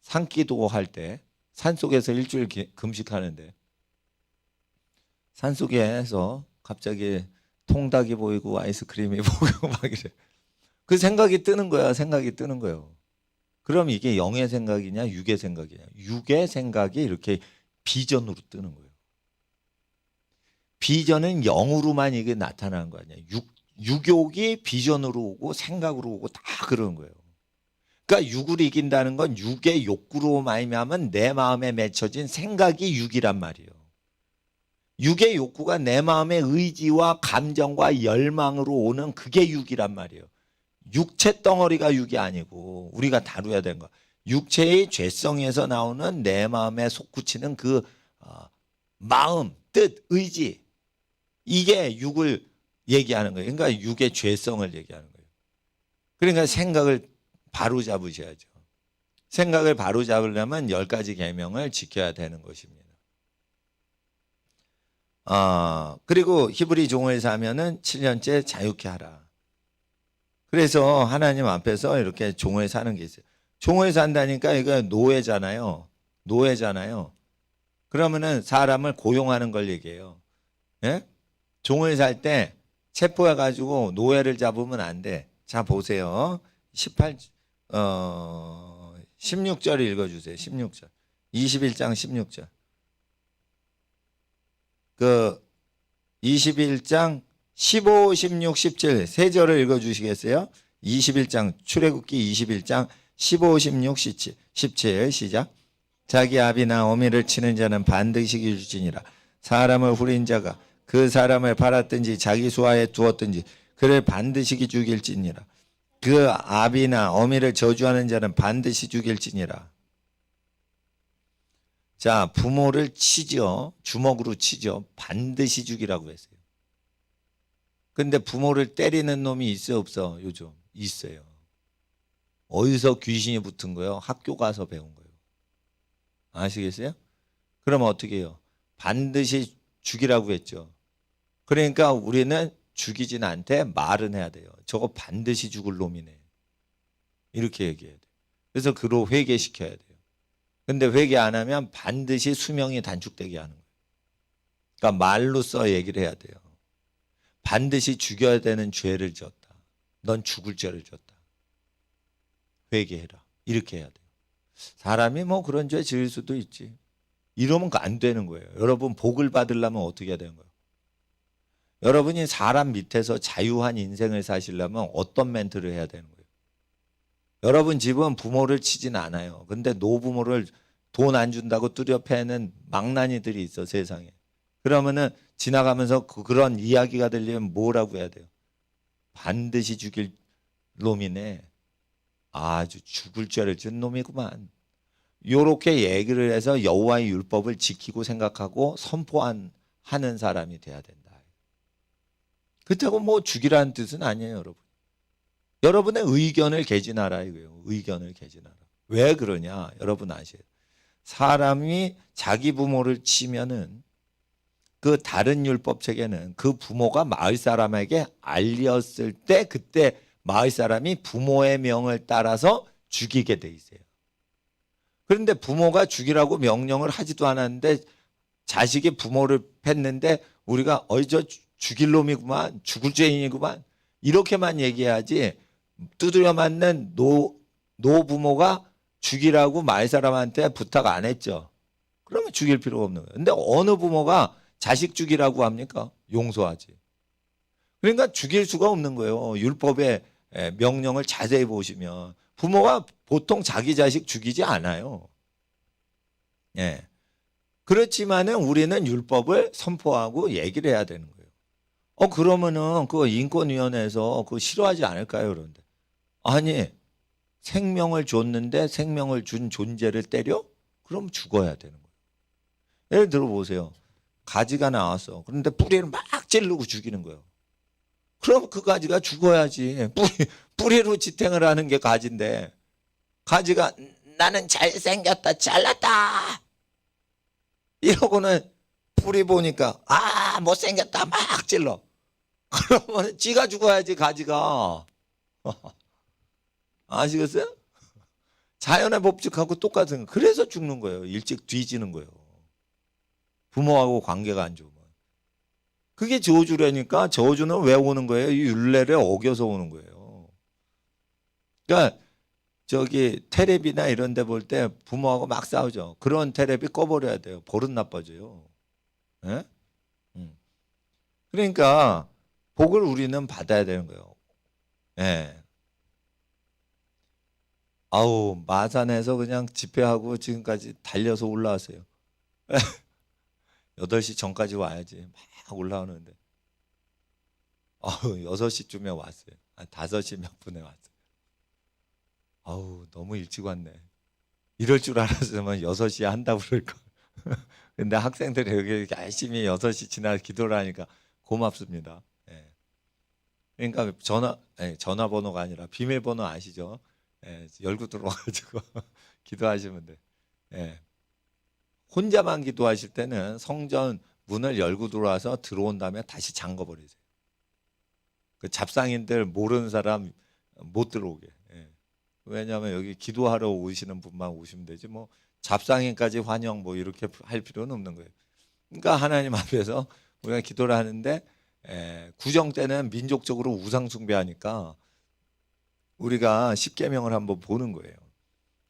산기도 할 때 산속에서 일주일 금식하는데 산속에서 갑자기 통닭이 보이고 아이스크림이 보이고 막 이래. 그 생각이 뜨는 거야. 생각이 뜨는 거예요. 그럼 이게 영의 생각이냐 육의 생각이냐. 육의 생각이 이렇게 비전으로 뜨는 거예요. 비전은 영으로만 이게 나타나는 거 아니야. 육욕이 비전으로 오고 생각으로 오고 다 그러는 거예요. 그러니까 육을 이긴다는 건 육의 욕구로 말미암은 내 마음에 맺혀진 생각이 육이란 말이에요. 육의 욕구가 내 마음의 의지와 감정과 열망으로 오는 그게 육이란 말이에요. 육체 덩어리가 육이 아니고 우리가 다루어야 되는 거. 육체의 죄성에서 나오는 내 마음에 솟구치는 그 마음, 뜻, 의지. 이게 육을 얘기하는 거예요. 그러니까 육의 죄성을 얘기하는 거예요. 그러니까 생각을 바로 잡으셔야죠. 생각을 바로 잡으려면 10가지 계명을 지켜야 되는 것입니다. 그리고 히브리 종을 사면은 7년째 자유케 하라. 그래서 하나님 앞에서 이렇게 종을 사는 게 있어요. 종을 산다니까 이거 노예잖아요. 노예잖아요. 그러면은 사람을 고용하는 걸 얘기해요. 예? 종을 살 때 체포해가지고 노예를 잡으면 안 돼. 자, 보세요. 16절 읽어주세요. 16절. 21장 16절. 21장 15, 16, 17 세 절을 읽어주시겠어요? 21장 출애굽기 21장 15, 16, 17 시작. 자기 아비나 어미를 치는 자는 반드시 길주지니라. 사람을 후린 자가 그 사람을 팔았든지 자기 수하에 두었든지 그를 반드시 죽일지니라. 그 아비나 어미를 저주하는 자는 반드시 죽일지니라. 자, 부모를 치죠. 주먹으로 치죠. 반드시 죽이라고 했어요. 근데 부모를 때리는 놈이 있어 없어? 요즘 있어요. 어디서 귀신이 붙은 거예요? 학교 가서 배운 거예요. 아시겠어요? 그러면 어떻게 해요? 반드시 죽이라고 했죠. 그러니까 우리는 죽이진 않되 말은 해야 돼요. 저거 반드시 죽을 놈이네. 이렇게 얘기해야 돼요. 그래서 그로 회개시켜야 돼요. 근데 회개 안 하면 반드시 수명이 단축되게 하는 거예요. 그러니까 말로써 얘기를 해야 돼요. 반드시 죽여야 되는 죄를 지었다. 넌 죽을 죄를 지었다. 회개해라. 이렇게 해야 돼요. 사람이 뭐 그런 죄 지을 수도 있지. 이러면 안 되는 거예요. 여러분 복을 받으려면 어떻게 해야 되는 거예요? 여러분이 사람 밑에서 자유한 인생을 사시려면 어떤 멘트를 해야 되는 거예요? 여러분 집은 부모를 치진 않아요. 근데 노부모를 돈 안 준다고 뚜려 패는 망나니들이 있어 세상에. 그러면은 지나가면서 그런 이야기가 들리면 뭐라고 해야 돼요? 반드시 죽일 놈이네. 아주 죽을 죄를 지은 놈이구만. 요렇게 얘기를 해서 여호와의 율법을 지키고 생각하고 선포하는 사람이 돼야 된다. 그렇다고 뭐 죽이라는 뜻은 아니에요, 여러분. 여러분의 의견을 개진하라 이거예요. 의견을 개진하라. 왜 그러냐? 여러분 아세요? 사람이 자기 부모를 치면은 그 다른 율법 책에는 그 부모가 마을 사람에게 알렸을 때 그때 마을 사람이 부모의 명을 따라서 죽이게 돼 있어요. 그런데 부모가 죽이라고 명령을 하지도 않았는데 자식이 부모를 팼는데 우리가 저 죽일 놈이구만, 죽을 죄인이구만 이렇게만 얘기해야지 두드려 맞는 노부모가 죽이라고 마을 사람한테 부탁 안 했죠. 그러면 죽일 필요가 없는 거예요. 근데 어느 부모가 자식 죽이라고 합니까? 용서하지. 그러니까 죽일 수가 없는 거예요. 율법의 명령을 자세히 보시면 부모가 보통 자기 자식 죽이지 않아요. 예. 그렇지만은 우리는 율법을 선포하고 얘기를 해야 되는 거예요. 그러면은 그 인권위원회에서 그거 싫어하지 않을까요? 그런데 아니, 생명을 줬는데 생명을 준 존재를 때려? 그럼 죽어야 되는 거예요. 예를 들어 보세요. 가지가 나왔어. 그런데 뿌리를 막 찌르고 죽이는 거예요. 그럼 그 가지가 죽어야지. 뿌리로 지탱을 하는 게 가지인데, 가지가 나는 잘생겼다, 잘났다 이러고는 뿌리 보니까 못생겼다 막 찔러. 그러면 지가 죽어야지, 가지가. 아시겠어요? 자연의 법칙하고 똑같은 거. 그래서 죽는 거예요. 일찍 뒤지는 거예요. 부모하고 관계가 안 좋으면. 그게 저주라니까. 저주는 왜 오는 거예요? 이 율례를 어겨서 오는 거예요. 그러니까 저기 테레비나 이런 데 볼 때 부모하고 막 싸우죠. 그런 테레비 꺼버려야 돼요. 버릇 나빠져요. 예? 그러니까 복을 우리는 받아야 되는 거예요. 예. 아우, 마산에서 그냥 집회하고 지금까지 달려서 올라왔어요. 8시 전까지 와야지. 막 올라오는데. 6시쯤에 왔어요. 5시 몇 분에 왔어요. 아우, 너무 일찍 왔네. 이럴 줄 알았으면 6시에 한다고 그럴 걸. 근데 학생들이 여기 열심히 6시 지나 기도를 하니까 고맙습니다. 예. 그러니까 전화번호가 아니라 비밀번호 아시죠? 예, 열고 들어와가지고 기도하시면 돼. 예. 혼자만 기도하실 때는 성전 문을 열고 들어와서 들어온 다음에 다시 잠궈 버리세요. 그 잡상인들 모르는 사람 못 들어오게. 예. 왜냐하면 여기 기도하러 오시는 분만 오시면 되지 뭐 잡상인까지 환영 뭐 이렇게 할 필요는 없는 거예요. 그러니까 하나님 앞에서 우리가 기도를 하는데 구정 때는 민족적으로 우상 숭배하니까 우리가 십계명을 한번 보는 거예요.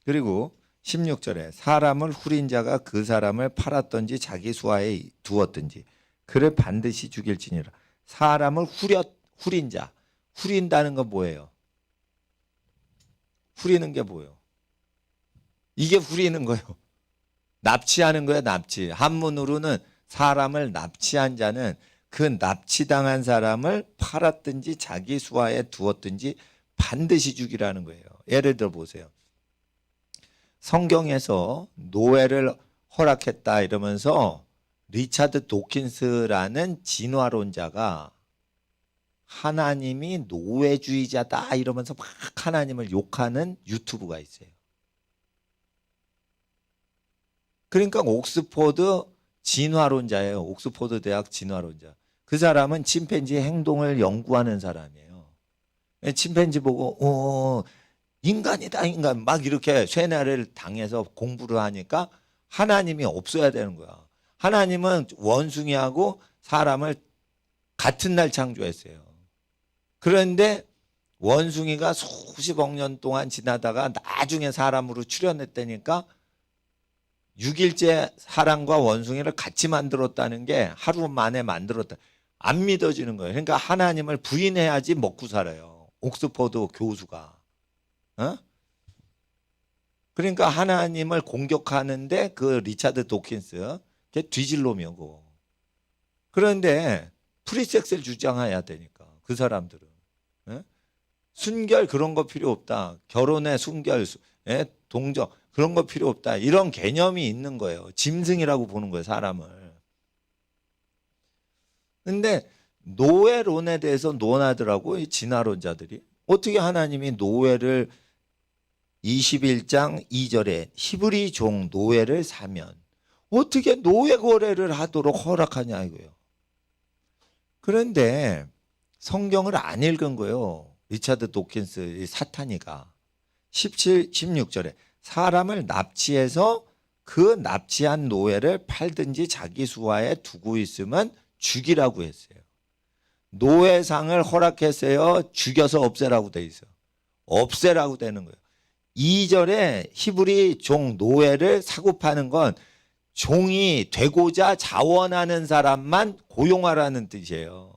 그리고 16절에 사람을 후린 자가 그 사람을 팔았든지 자기 수하에 두었든지 그를 반드시 죽일지니라. 사람을 후린 자. 후린다는 건 뭐예요? 후리는 게 뭐예요? 이게 후리는 거예요. 납치하는 거예요, 납치. 한문으로는 사람을 납치한 자는 그 납치당한 사람을 팔았든지 자기 수하에 두었든지 반드시 죽이라는 거예요. 예를 들어 보세요. 성경에서 노예를 허락했다 이러면서 리차드 도킨스라는 진화론자가 하나님이 노예주의자다 이러면서 막 하나님을 욕하는 유튜브가 있어요. 그러니까 옥스퍼드 진화론자예요. 옥스퍼드 대학 진화론자. 그 사람은 침팬지 행동을 연구하는 사람이에요. 침팬지 보고 인간이다 인간 막 이렇게 쇠뇌를 당해서 공부를 하니까 하나님이 없어야 되는 거야. 하나님은 원숭이하고 사람을 같은 날 창조했어요. 그런데 원숭이가 수십억 년 동안 지나다가 나중에 사람으로 출현했다니까 6일째 사람과 원숭이를 같이 만들었다는 게 하루 만에 만들었다. 안 믿어지는 거예요. 그러니까 하나님을 부인해야지 먹고 살아요. 옥스퍼드 교수가. 그러니까 하나님을 공격하는데 그 리차드 도킨스 걔 뒤질 놈이고. 그런데 프리섹스를 주장해야 되니까 그 사람들은. 순결 그런 거 필요 없다. 결혼에 순결, 동정 그런 거 필요 없다. 이런 개념이 있는 거예요. 짐승이라고 보는 거예요, 사람을. 근데 노예론에 대해서 논하더라고, 이 진화론자들이. 어떻게 하나님이 노예를 21장 2절에 히브리 종 노예를 사면 어떻게 노예 거래를 하도록 허락하냐 이거예요. 그런데 성경을 안 읽은 거예요. 리차드 도킨스 사탄이가 16절에 사람을 납치해서 그 납치한 노예를 팔든지 자기 수하에 두고 있으면 죽이라고 했어요. 노예상을 허락했어요. 죽여서 없애라고 돼 있어요. 없애라고 되는 거예요. 2절에 히브리 종 노예를 사고 파는 건 종이 되고자 자원하는 사람만 고용하라는 뜻이에요.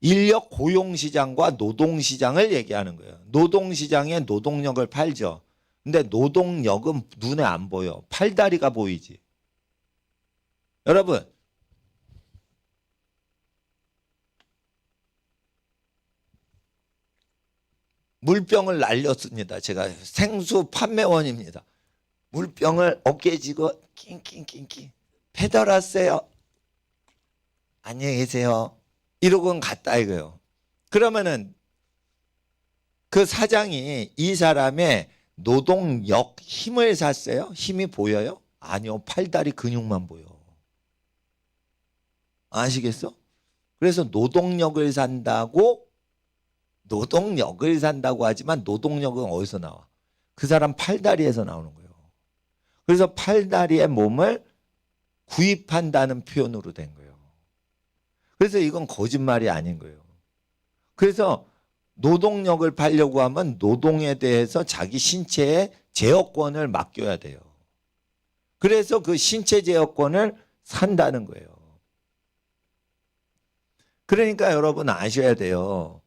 인력 고용시장과 노동시장을 얘기하는 거예요. 노동시장에 노동력을 팔죠. 근데 노동력은 눈에 안 보여. 팔다리가 보이지. 여러분, 물병을 날렸습니다. 제가 생수 판매원입니다. 물병을 어깨에 쥐고 낑낑낑낑 페달하세요. 안녕히 계세요. 이러고는 갔다 이거요. 그러면은 그 사장이 이 사람의 노동력 힘을 샀어요? 힘이 보여요? 아니요. 팔다리 근육만 보여. 아시겠어? 그래서 노동력을 산다고 하지만 노동력은 어디서 나와? 그 사람 팔다리에서 나오는 거예요. 그래서 팔다리의 몸을 구입한다는 표현으로 된 거예요. 그래서 이건 거짓말이 아닌 거예요. 그래서 노동력을 팔려고 하면 노동에 대해서 자기 신체의 제어권을 맡겨야 돼요. 그래서 그 신체 제어권을 산다는 거예요. 그러니까 여러분 아셔야 돼요.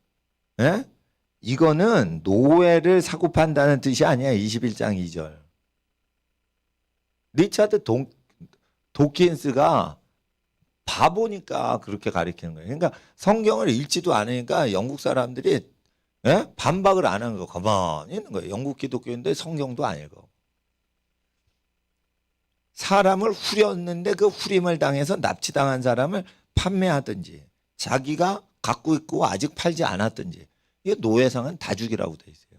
예? 이거는 노예를 사고 판다는 뜻이 아니야. 21장 2절. 리차드 도킨스가 바보니까 그렇게 가르치는 거예요. 그러니까 성경을 읽지도 않으니까 영국 사람들이 반박을 안 하는 거 가만히 있는 거예요. 영국 기독교인데 성경도 안 읽어. 사람을 후렸는데 그 후림을 당해서 납치당한 사람을 판매하든지 자기가 갖고 있고 아직 팔지 않았든지 이게 노예상은 다 죽이라고 돼 있어요.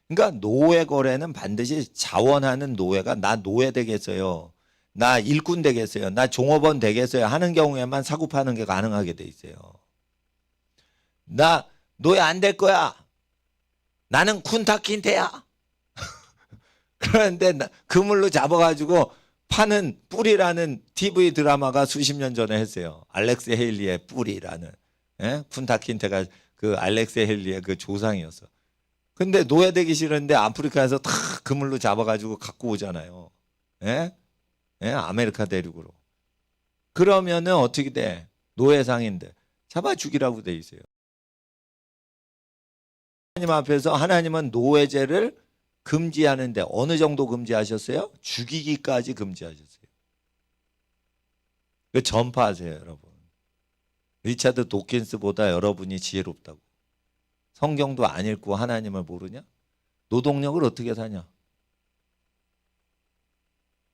그러니까 노예 거래는 반드시 자원하는 노예가 나 노예 되겠어요. 나 일꾼 되겠어요. 나 종업원 되겠어요. 하는 경우에만 사고 파는 게 가능하게 돼 있어요. 나 노예 안 될 거야. 나는 쿤타킨테야. 그런데 그물로 잡아가지고 파는 뿔이라는 TV 드라마가 수십 년 전에 했어요. 알렉스 헤일리의 뿔이라는. 쿤타킨테가 그 알렉스 헤일리의 그 조상이었어. 근데 노예 되기 싫은데 아프리카에서 다 그물로 잡아가지고 갖고 오잖아요. 아메리카 대륙으로. 그러면은 어떻게 돼? 노예상인데 잡아 죽이라고 돼 있어요. 하나님 앞에서 하나님은 노예제를 금지하는데 어느 정도 금지하셨어요? 죽이기까지 금지하셨어요. 그 전파하세요, 여러분. 리차드 도킨스보다 여러분이 지혜롭다고. 성경도 안 읽고 하나님을 모르냐? 노동력을 어떻게 사냐?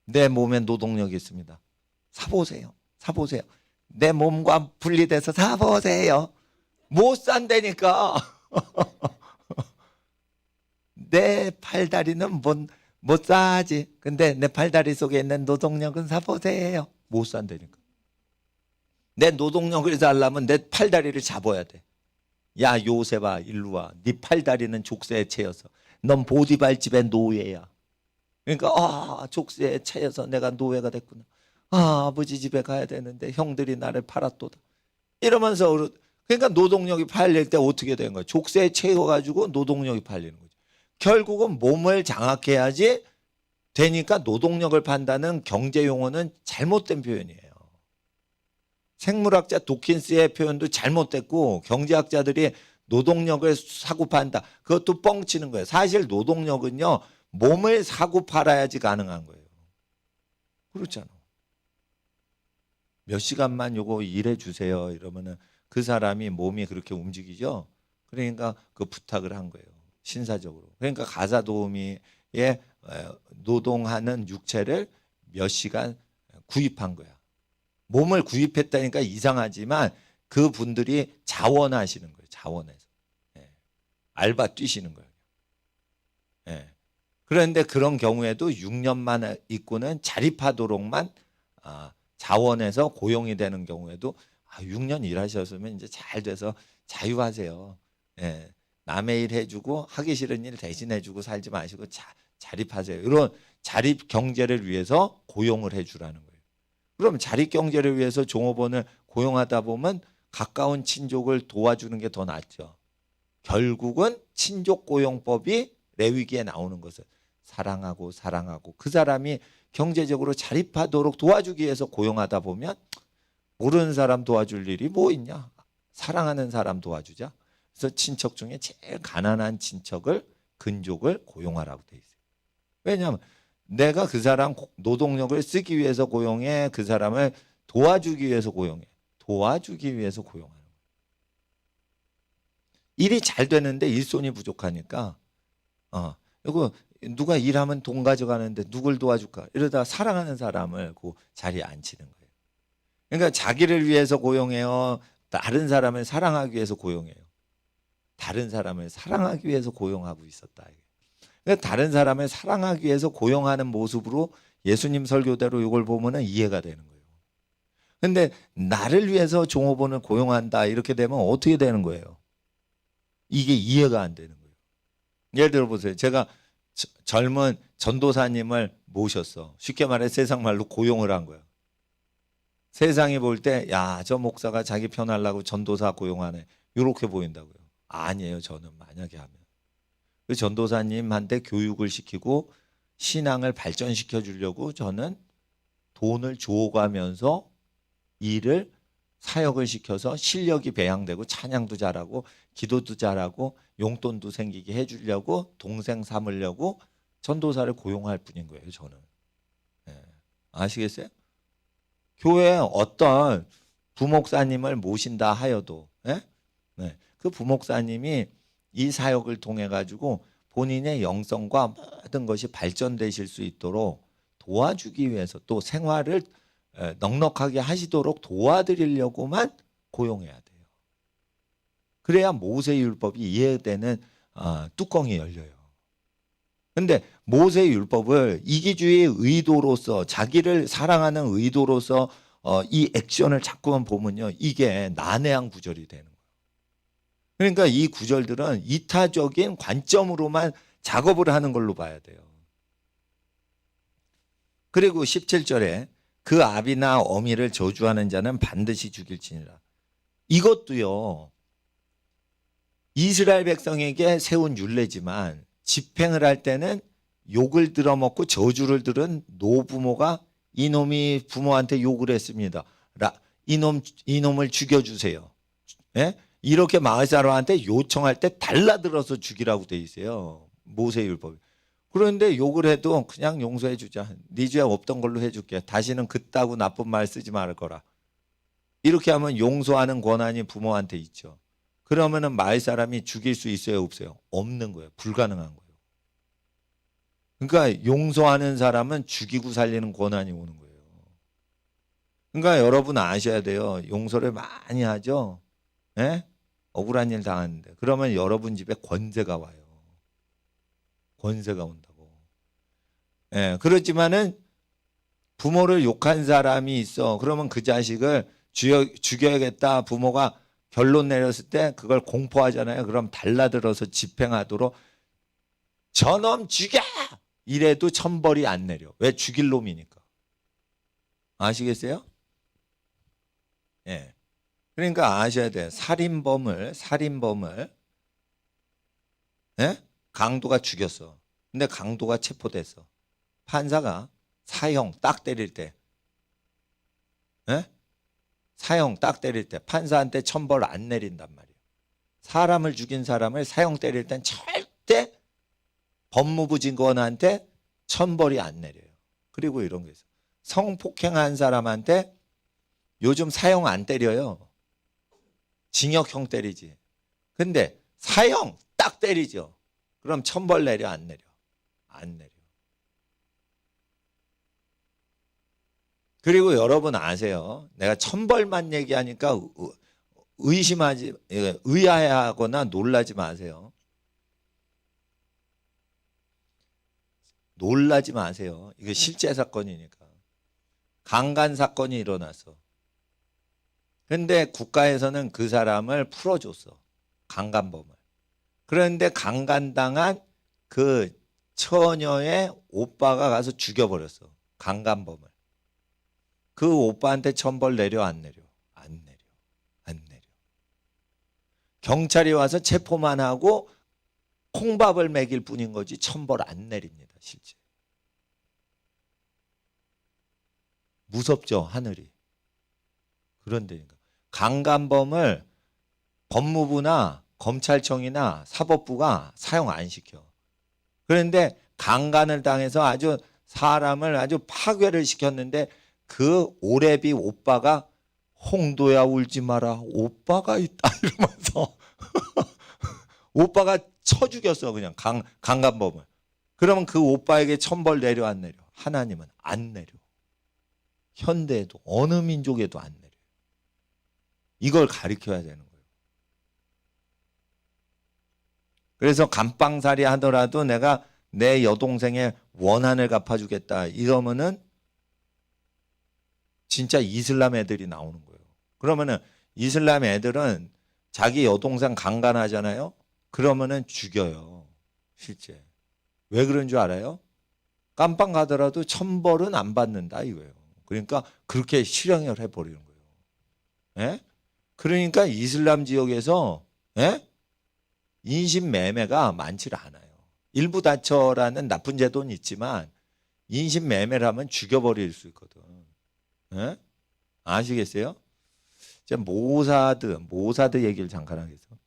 내 몸에 노동력이 있습니다. 사보세요. 사보세요. 내 몸과 분리돼서 사보세요. 못 산다니까. 내 팔다리는 못 사지. 근데 내 팔다리 속에 있는 노동력은 사보세요. 못 산다니까. 내 노동력을 살려면 내 팔다리를 잡아야 돼. 야 요셉아 일로 와. 네 팔다리는 족쇄에 채여서 넌 보디발집의 노예야. 그러니까 족쇄에 채여서 내가 노예가 됐구나. 아버지 집에 가야 되는데 형들이 나를 팔았도다. 이러면서 그러니까 노동력이 팔릴 때 어떻게 되는 거야? 족쇄에 채워가지고 노동력이 팔리는 거죠. 결국은 몸을 장악해야지 되니까 노동력을 판다는 경제 용어는 잘못된 표현이에요. 생물학자 도킨스의 표현도 잘못됐고 경제학자들이 노동력을 사고 판다. 그것도 뻥치는 거예요. 사실 노동력은요. 몸을 사고 팔아야지 가능한 거예요. 그렇잖아. 몇 시간만 요거 일해 주세요. 이러면은 그 사람이 몸이 그렇게 움직이죠. 그러니까 그 부탁을 한 거예요. 신사적으로. 그러니까 가사 도우미의 노동하는 육체를 몇 시간 구입한 거야. 몸을 구입했다니까 이상하지만 그 분들이 자원하시는 거예요. 자원해서. 알바 뛰시는 거예요. 그런데 그런 경우에도 6년만 있고는 자립하도록만 자원해서 고용이 되는 경우에도 6년 일하셨으면 이제 잘 돼서 자유하세요. 남의 일 해주고 하기 싫은 일 대신 해주고 살지 마시고 자립하세요. 이런 자립 경제를 위해서 고용을 해주라는 거예요. 그럼 자립 경제를 위해서 종업원을 고용하다 보면 가까운 친족을 도와주는 게 더 낫죠. 결국은 친족고용법이 레위기에 나오는 것은 사랑하고 그 사람이 경제적으로 자립하도록 도와주기 위해서 고용하다 보면 모르는 사람 도와줄 일이 뭐 있냐? 사랑하는 사람 도와주자. 그래서 친척 중에 제일 가난한 친척을 근족을 고용하라고 돼 있어요. 왜냐하면 내가 그 사람 노동력을 쓰기 위해서 고용해. 그 사람을 도와주기 위해서 고용해. 도와주기 위해서 고용하는 거예요. 일이 잘 되는데 일손이 부족하니까 이거 누가 일하면 돈 가져가는데 누굴 도와줄까? 이러다 사랑하는 사람을 그 자리에 앉히는 거예요. 그러니까 자기를 위해서 고용해요. 다른 사람을 사랑하기 위해서 고용해요. 다른 사람을 사랑하기 위해서 고용하고 있었다. 그러니까 다른 사람을 사랑하기 위해서 고용하는 모습으로 예수님 설교대로 이걸 보면 이해가 되는 거예요. 근데 나를 위해서 종업원을 고용한다 이렇게 되면 어떻게 되는 거예요? 이게 이해가 안 되는 거예요. 예를 들어 보세요. 제가 젊은 전도사님을 모셨어. 쉽게 말해 세상 말로 고용을 한 거예요. 세상이 볼 때 야, 저 목사가 자기 편하려고 전도사 고용하네. 이렇게 보인다고요. 아니에요. 저는 만약에 하면. 그 전도사님한테 교육을 시키고 신앙을 발전시켜 주려고 저는 돈을 줘가면서 일을 사역을 시켜서 실력이 배양되고 찬양도 잘하고 기도도 잘하고 용돈도 생기게 해주려고 동생 삼으려고 전도사를 고용할 뿐인 거예요. 저는. 아시겠어요? 교회에 어떤 부목사님을 모신다 하여도 그 부목사님이 이 사역을 통해 가지고 본인의 영성과 모든 것이 발전되실 수 있도록 도와주기 위해서 또 생활을 넉넉하게 하시도록 도와드리려고만 고용해야 돼요. 그래야 모세율법이 이해되는 뚜껑이 열려요. 근데 모세율법을 이기주의 의도로서 자기를 사랑하는 의도로서 이 액션을 자꾸만 보면요. 이게 난해한 구절이 되는 거예요. 그러니까 이 구절들은 이타적인 관점으로만 작업을 하는 걸로 봐야 돼요. 그리고 17절에 그 아비나 어미를 저주하는 자는 반드시 죽일지니라. 이것도요. 이스라엘 백성에게 세운 율례지만 집행을 할 때는 욕을 들어먹고 저주를 들은 노부모가 이놈이 부모한테 욕을 했습니다. 이놈을 죽여주세요. 예? 이렇게 마을 사람한테 요청할 때 달라들어서 죽이라고 돼 있어요. 모세율법이. 그런데 욕을 해도 그냥 용서해 주자. 네 죄 없던 걸로 해줄게. 다시는 그따구 나쁜 말 쓰지 말을 거라. 이렇게 하면 용서하는 권한이 부모한테 있죠. 그러면은 마을 사람이 죽일 수 있어요, 없어요? 없는 거예요. 불가능한 거예요. 그러니까 용서하는 사람은 죽이고 살리는 권한이 오는 거예요. 그러니까 여러분 아셔야 돼요. 용서를 많이 하죠. 예? 억울한 일 당하는데. 그러면 여러분 집에 권세가 와요. 권세가 온다고. 예, 그렇지만은 부모를 욕한 사람이 있어. 그러면 그 자식을 죽여야겠다. 부모가 결론 내렸을 때 그걸 공포하잖아요. 그럼 달라들어서 집행하도록 저놈 죽여! 이래도 천벌이 안 내려. 왜? 죽일 놈이니까. 아시겠어요? 예. 그러니까 아셔야 돼요. 살인범을 예? 강도가 죽였어. 근데 강도가 체포됐어. 판사가 사형 딱 때릴 때 예? 사형 딱 때릴 때 판사한테 천벌 안 내린단 말이에요. 사람을 죽인 사람을 사형 때릴 땐 절대 법무부 직원한테 천벌이 안 내려요. 그리고 이런 게 있어요. 성폭행한 사람한테 요즘 사형 안 때려요. 징역형 때리지. 근데 사형 딱 때리죠. 그럼 천벌 내려 안 내려? 안 내려. 그리고 여러분 아세요? 내가 천벌만 얘기하니까 의아해하거나 놀라지 마세요. 놀라지 마세요. 이게 실제 사건이니까. 강간 사건이 일어났어. 근데 국가에서는 그 사람을 풀어줬어. 강간범을. 그런데 강간당한 그 처녀의 오빠가 가서 죽여버렸어. 강간범을. 그 오빠한테 천벌 내려 안 내려? 안 내려. 안 내려. 경찰이 와서 체포만 하고 콩밥을 먹일 뿐인 거지 천벌 안 내립니다. 실제. 무섭죠, 하늘이. 그런데니까 강간범을 법무부나 검찰청이나 사법부가 사용 안 시켜. 그런데 강간을 당해서 아주 사람을 아주 파괴를 시켰는데 그 오래비 오빠가 홍도야 울지 마라 오빠가 있다 이러면서 오빠가 쳐 죽였어 그냥 강간범을. 그러면 그 오빠에게 천벌 내려 안 내려? 하나님은 안 내려. 현대에도 어느 민족에도 안 내려. 이걸 가르쳐야 되는 거예요. 그래서 감방살이 하더라도 내가 내 여동생의 원한을 갚아주겠다 이러면은 진짜 이슬람 애들이 나오는 거예요. 그러면은 이슬람 애들은 자기 여동생 강간하잖아요. 그러면은 죽여요. 실제. 왜 그런 줄 알아요? 깜빵 가더라도 천벌은 안 받는다 이거예요. 그러니까 그렇게 실형을 해버리는 거예요. 예? 그러니까 이슬람 지역에서 예? 인신매매가 많지 않아요. 일부 다처라는 나쁜 제도는 있지만 인신매매를 하면 죽여버릴 수 있거든. 예? 아시겠어요? 이제 모사드 얘기를 잠깐 하겠어.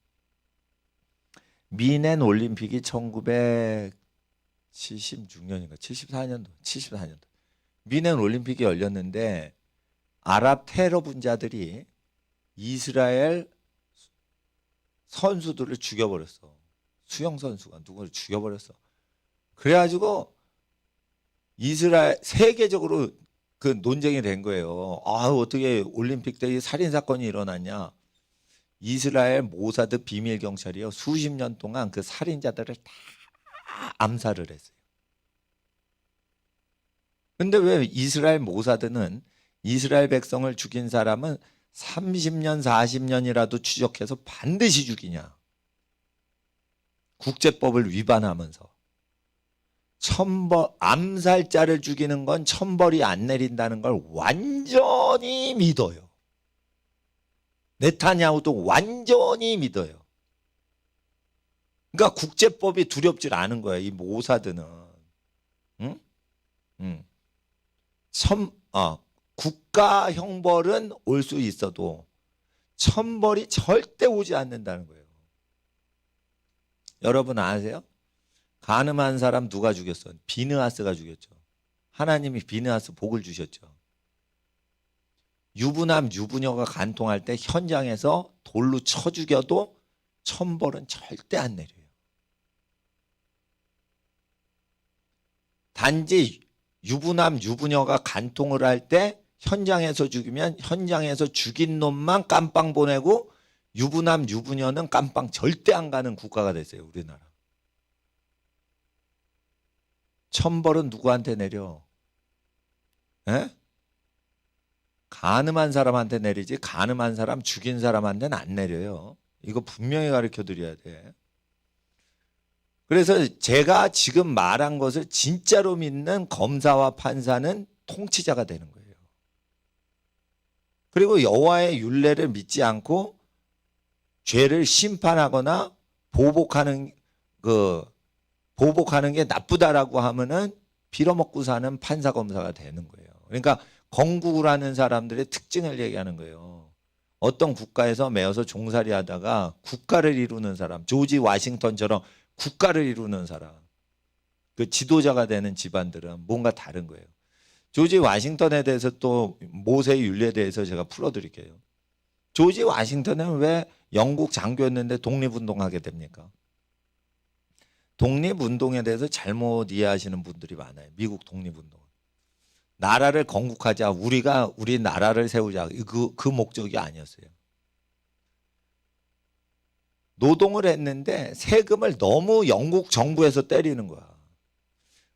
미넨 올림픽이 1976년인가 74년도 미넨 올림픽이 열렸는데 아랍 테러 분자들이 이스라엘 선수들을 죽여버렸어. 수영 선수가 누구를 죽여버렸어. 그래가지고 이스라엘 세계적으로 그 논쟁이 된 거예요. 아 어떻게 올림픽 때 살인 사건이 일어났냐? 이스라엘 모사드 비밀 경찰이요 수십 년 동안 그 살인자들을 다 암살을 했어요. 근데 왜 이스라엘 모사드는 이스라엘 백성을 죽인 사람은 30년, 40년이라도 추적해서 반드시 죽이냐? 국제법을 위반하면서. 암살자를 죽이는 건 천벌이 안 내린다는 걸 완전히 믿어요. 네타냐후도 완전히 믿어요. 그러니까 국제법이 두렵질 않은 거야, 이 모사드는. 응? 응. 국가 형벌은 올 수 있어도 천벌이 절대 오지 않는다는 거예요. 여러분 아세요? 가늠한 사람 누가 죽였어? 비느하스가 죽였죠. 하나님이 비느하스 복을 주셨죠. 유부남 유부녀가 간통할 때 현장에서 돌로 쳐 죽여도 천벌은 절대 안 내려요. 단지 유부남 유부녀가 간통을 할 때 현장에서 죽이면 현장에서 죽인 놈만 깜빵 보내고 유부남 유부녀는 깜빵 절대 안 가는 국가가 됐어요. 우리나라. 천벌은 누구한테 내려? 에? 가늠한 사람한테 내리지 가늠한 사람 죽인 사람한테는 안 내려요. 이거 분명히 가르쳐 드려야 돼. 그래서 제가 지금 말한 것을 진짜로 믿는 검사와 판사는 통치자가 되는 거예요. 그리고 여호와의 율례를 믿지 않고 죄를 심판하거나 보복하는 게 나쁘다라고 하면은 빌어먹고 사는 판사 검사가 되는 거예요. 그러니까 건국을 하는 사람들의 특징을 얘기하는 거예요. 어떤 국가에서 매어서 종살이 하다가 국가를 이루는 사람, 조지 워싱턴처럼 국가를 이루는 사람, 그 지도자가 되는 집안들은 뭔가 다른 거예요. 조지 워싱턴에 대해서 또 모세 율례에 대해서 제가 풀어드릴게요. 조지 워싱턴은 왜 영국 장교였는데 독립운동하게 됩니까? 독립운동에 대해서 잘못 이해하시는 분들이 많아요. 미국 독립운동. 나라를 건국하자, 우리 나라를 세우자, 그 목적이 아니었어요. 노동을 했는데 세금을 너무 영국 정부에서 때리는 거야.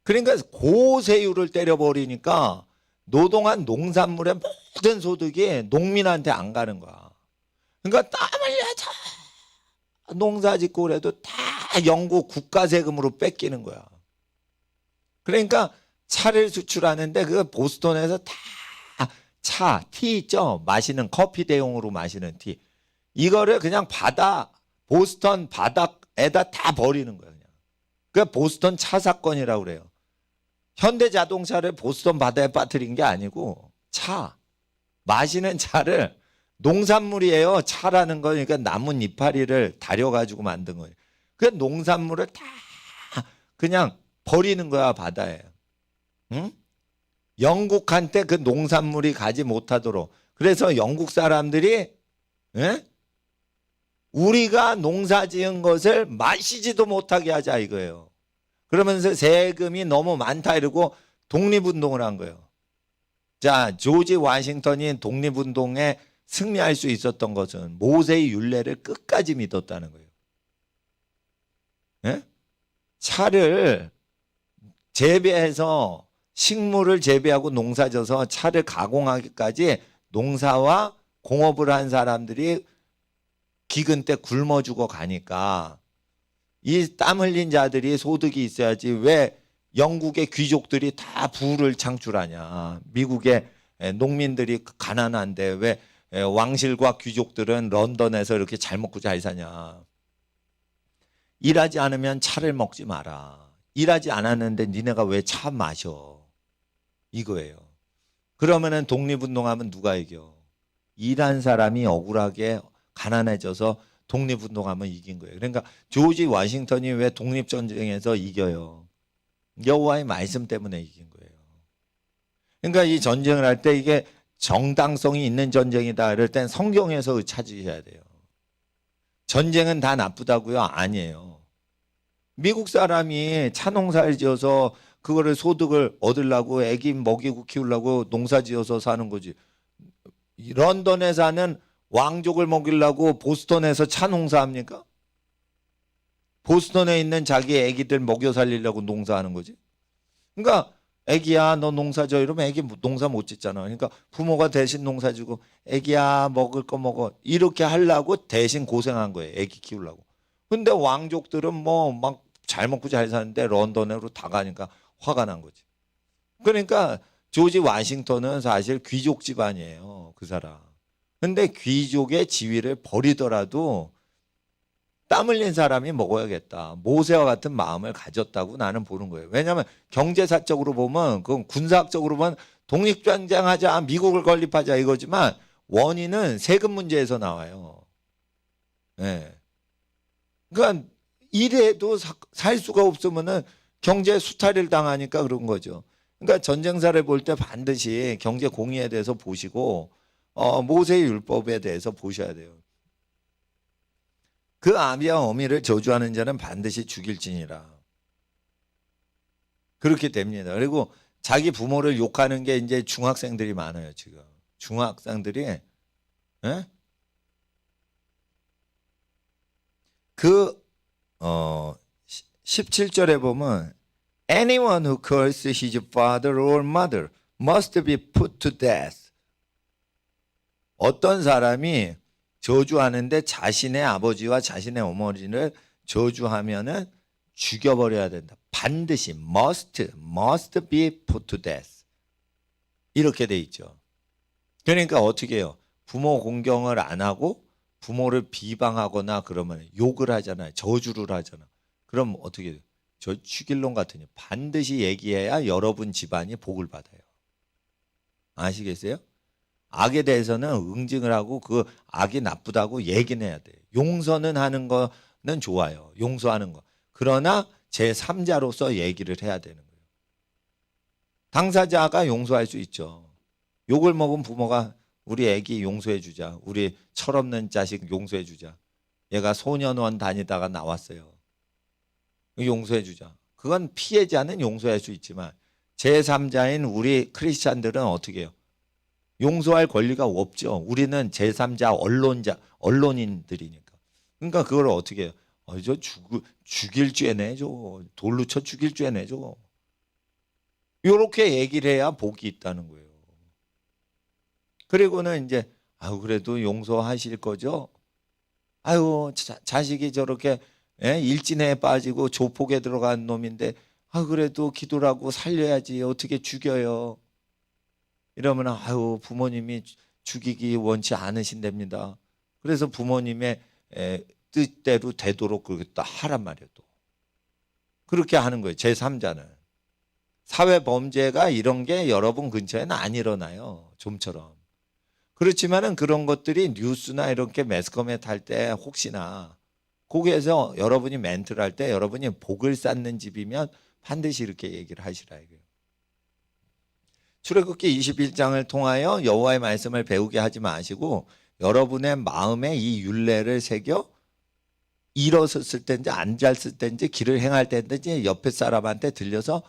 그러니까 고세율을 때려버리니까 노동한 농산물의 모든 소득이 농민한테 안 가는 거야. 그러니까 땀 흘려서 농사 짓고 그래도 다 영국 국가 세금으로 뺏기는 거야. 그러니까 차를 수출하는데 그 보스턴에서 다 티 있죠? 마시는 커피 대용으로 마시는 티. 이거를 그냥 보스턴 바닥에다 다 버리는 거야. 그냥. 그 보스턴 차 사건이라고 그래요. 현대자동차를 보스턴 바다에 빠뜨린 게 아니고 차, 마시는 차를 농산물이에요. 차라는 거 그러니까 나뭇 이파리를 다려가지고 만든 거예요. 그 농산물을 다 그냥 버리는 거야 바다에. 응? 영국한테 그 농산물이 가지 못하도록. 그래서 영국 사람들이 예? 우리가 농사 지은 것을 마시지도 못하게 하자 이거예요. 그러면서 세금이 너무 많다 이러고 독립운동을 한 거예요. 자, 조지 워싱턴이 독립운동에 승리할 수 있었던 것은 모세의 율례를 끝까지 믿었다는 거예요. 예? 차를 재배해서 식물을 재배하고 농사져서 차를 가공하기까지 농사와 공업을 한 사람들이 기근 때 굶어 죽어 가니까 이 땀 흘린 자들이 소득이 있어야지 왜 영국의 귀족들이 다 부를 창출하냐. 미국의 농민들이 가난한데 왜 왕실과 귀족들은 런던에서 이렇게 잘 먹고 잘 사냐. 일하지 않으면 차를 먹지 마라. 일하지 않았는데 니네가 왜 차 마셔. 이거예요. 그러면은 독립운동하면 누가 이겨? 일한 사람이 억울하게 가난해져서 독립운동하면 이긴 거예요. 그러니까 조지 워싱턴이 왜 독립전쟁에서 이겨요? 여호와의 말씀 때문에 이긴 거예요. 그러니까 이 전쟁을 할 때 이게 정당성이 있는 전쟁이다 이럴 땐 성경에서 찾으셔야 돼요. 전쟁은 다 나쁘다고요? 아니에요. 미국 사람이 차 농사를 지어서 그거를 소득을 얻으려고 애기 먹이고 키우려고 농사 지어서 사는 거지. 런던에 사는 왕족을 먹이려고 보스턴에서 차 농사합니까? 보스턴에 있는 자기 애기들 먹여 살리려고 농사하는 거지. 그러니까 애기야 너 농사 져 이러면 애기 농사 못 짓잖아. 그러니까 부모가 대신 농사 지고 애기야 먹을 거 먹어 이렇게 하려고 대신 고생한 거예요. 애기 키우려고. 근데 왕족들은 뭐 막 잘 먹고 잘 사는데 런던으로 다 가니까 화가 난 거지. 그러니까 조지 워싱턴은 사실 귀족 집안이에요. 그 사람. 근데 귀족의 지위를 버리더라도 땀 흘린 사람이 먹어야겠다. 모세와 같은 마음을 가졌다고 나는 보는 거예요. 왜냐하면 경제사적으로 보면 그건 군사학적으로 보면 독립전쟁하자 미국을 건립하자 이거지만 원인은 세금 문제에서 나와요. 네. 그러니까 이래도 살 수가 없으면은 경제 수탈을 당하니까 그런 거죠. 그러니까 전쟁사를 볼 때 반드시 경제 공의에 대해서 보시고 모세의 율법에 대해서 보셔야 돼요. 그 아비와 어미를 저주하는 자는 반드시 죽일지니라. 그렇게 됩니다. 그리고 자기 부모를 욕하는 게 이제 중학생들이 많아요, 지금. 중학생들이 예? 그 17절에 보면 Anyone who curses his father or mother must be put to death. 어떤 사람이 저주하는데 자신의 아버지와 자신의 어머니를 저주하면은 죽여버려야 된다. 반드시 must be put to death. 이렇게 돼 있죠. 그러니까 어떻게 해요? 부모 공경을 안 하고 부모를 비방하거나 그러면 욕을 하잖아요. 저주를 하잖아. 그럼 어떻게 돼요? 저 죽일 놈 같으니 반드시 얘기해야 여러분 집안이 복을 받아요. 아시겠어요? 악에 대해서는 응징을 하고 그 악이 나쁘다고 얘기는 해야 돼요. 용서는 하는 거는 좋아요. 용서하는 거. 그러나 제3자로서 얘기를 해야 되는 거예요. 당사자가 용서할 수 있죠. 욕을 먹은 부모가 우리 애기 용서해 주자. 우리 철없는 자식 용서해 주자. 얘가 소년원 다니다가 나왔어요. 용서해 주자. 그건 피해자는 용서할 수 있지만 제3자인 우리 크리스찬들은 어떻게 해요? 용서할 권리가 없죠. 우리는 제3자 언론인들이니까. 그러니까 그걸 어떻게 해요? 저 죽일 죄네, 저. 돌로 쳐 죽일 죄네, 저. 요렇게 얘기를 해야 복이 있다는 거예요. 그리고는 이제 그래도 용서하실 거죠? 자식이 저렇게 일진에 빠지고 조폭에 들어간 놈인데 그래도 기도를 하고 살려야지 어떻게 죽여요? 이러면 부모님이 죽이기 원치 않으신답니다. 그래서 부모님의 뜻대로 되도록 그렇게 또 하란 말이에요. 또. 그렇게 하는 거예요. 제3자는. 사회 범죄가 이런 게 여러분 근처에는 안 일어나요. 좀처럼. 그렇지만은 그런 것들이 뉴스나 이렇게 매스컴에 탈 때 혹시나 거기에서 여러분이 멘트를 할 때 여러분이 복을 쌓는 집이면 반드시 이렇게 얘기를 하시라 이거예요. 출애굽기 21장을 통하여 여호와의 말씀을 배우게 하지 마시고 여러분의 마음에 이 율례를 새겨 일어섰을 때인지 앉았을 때인지 길을 행할 때인지 옆에 사람한테 들려서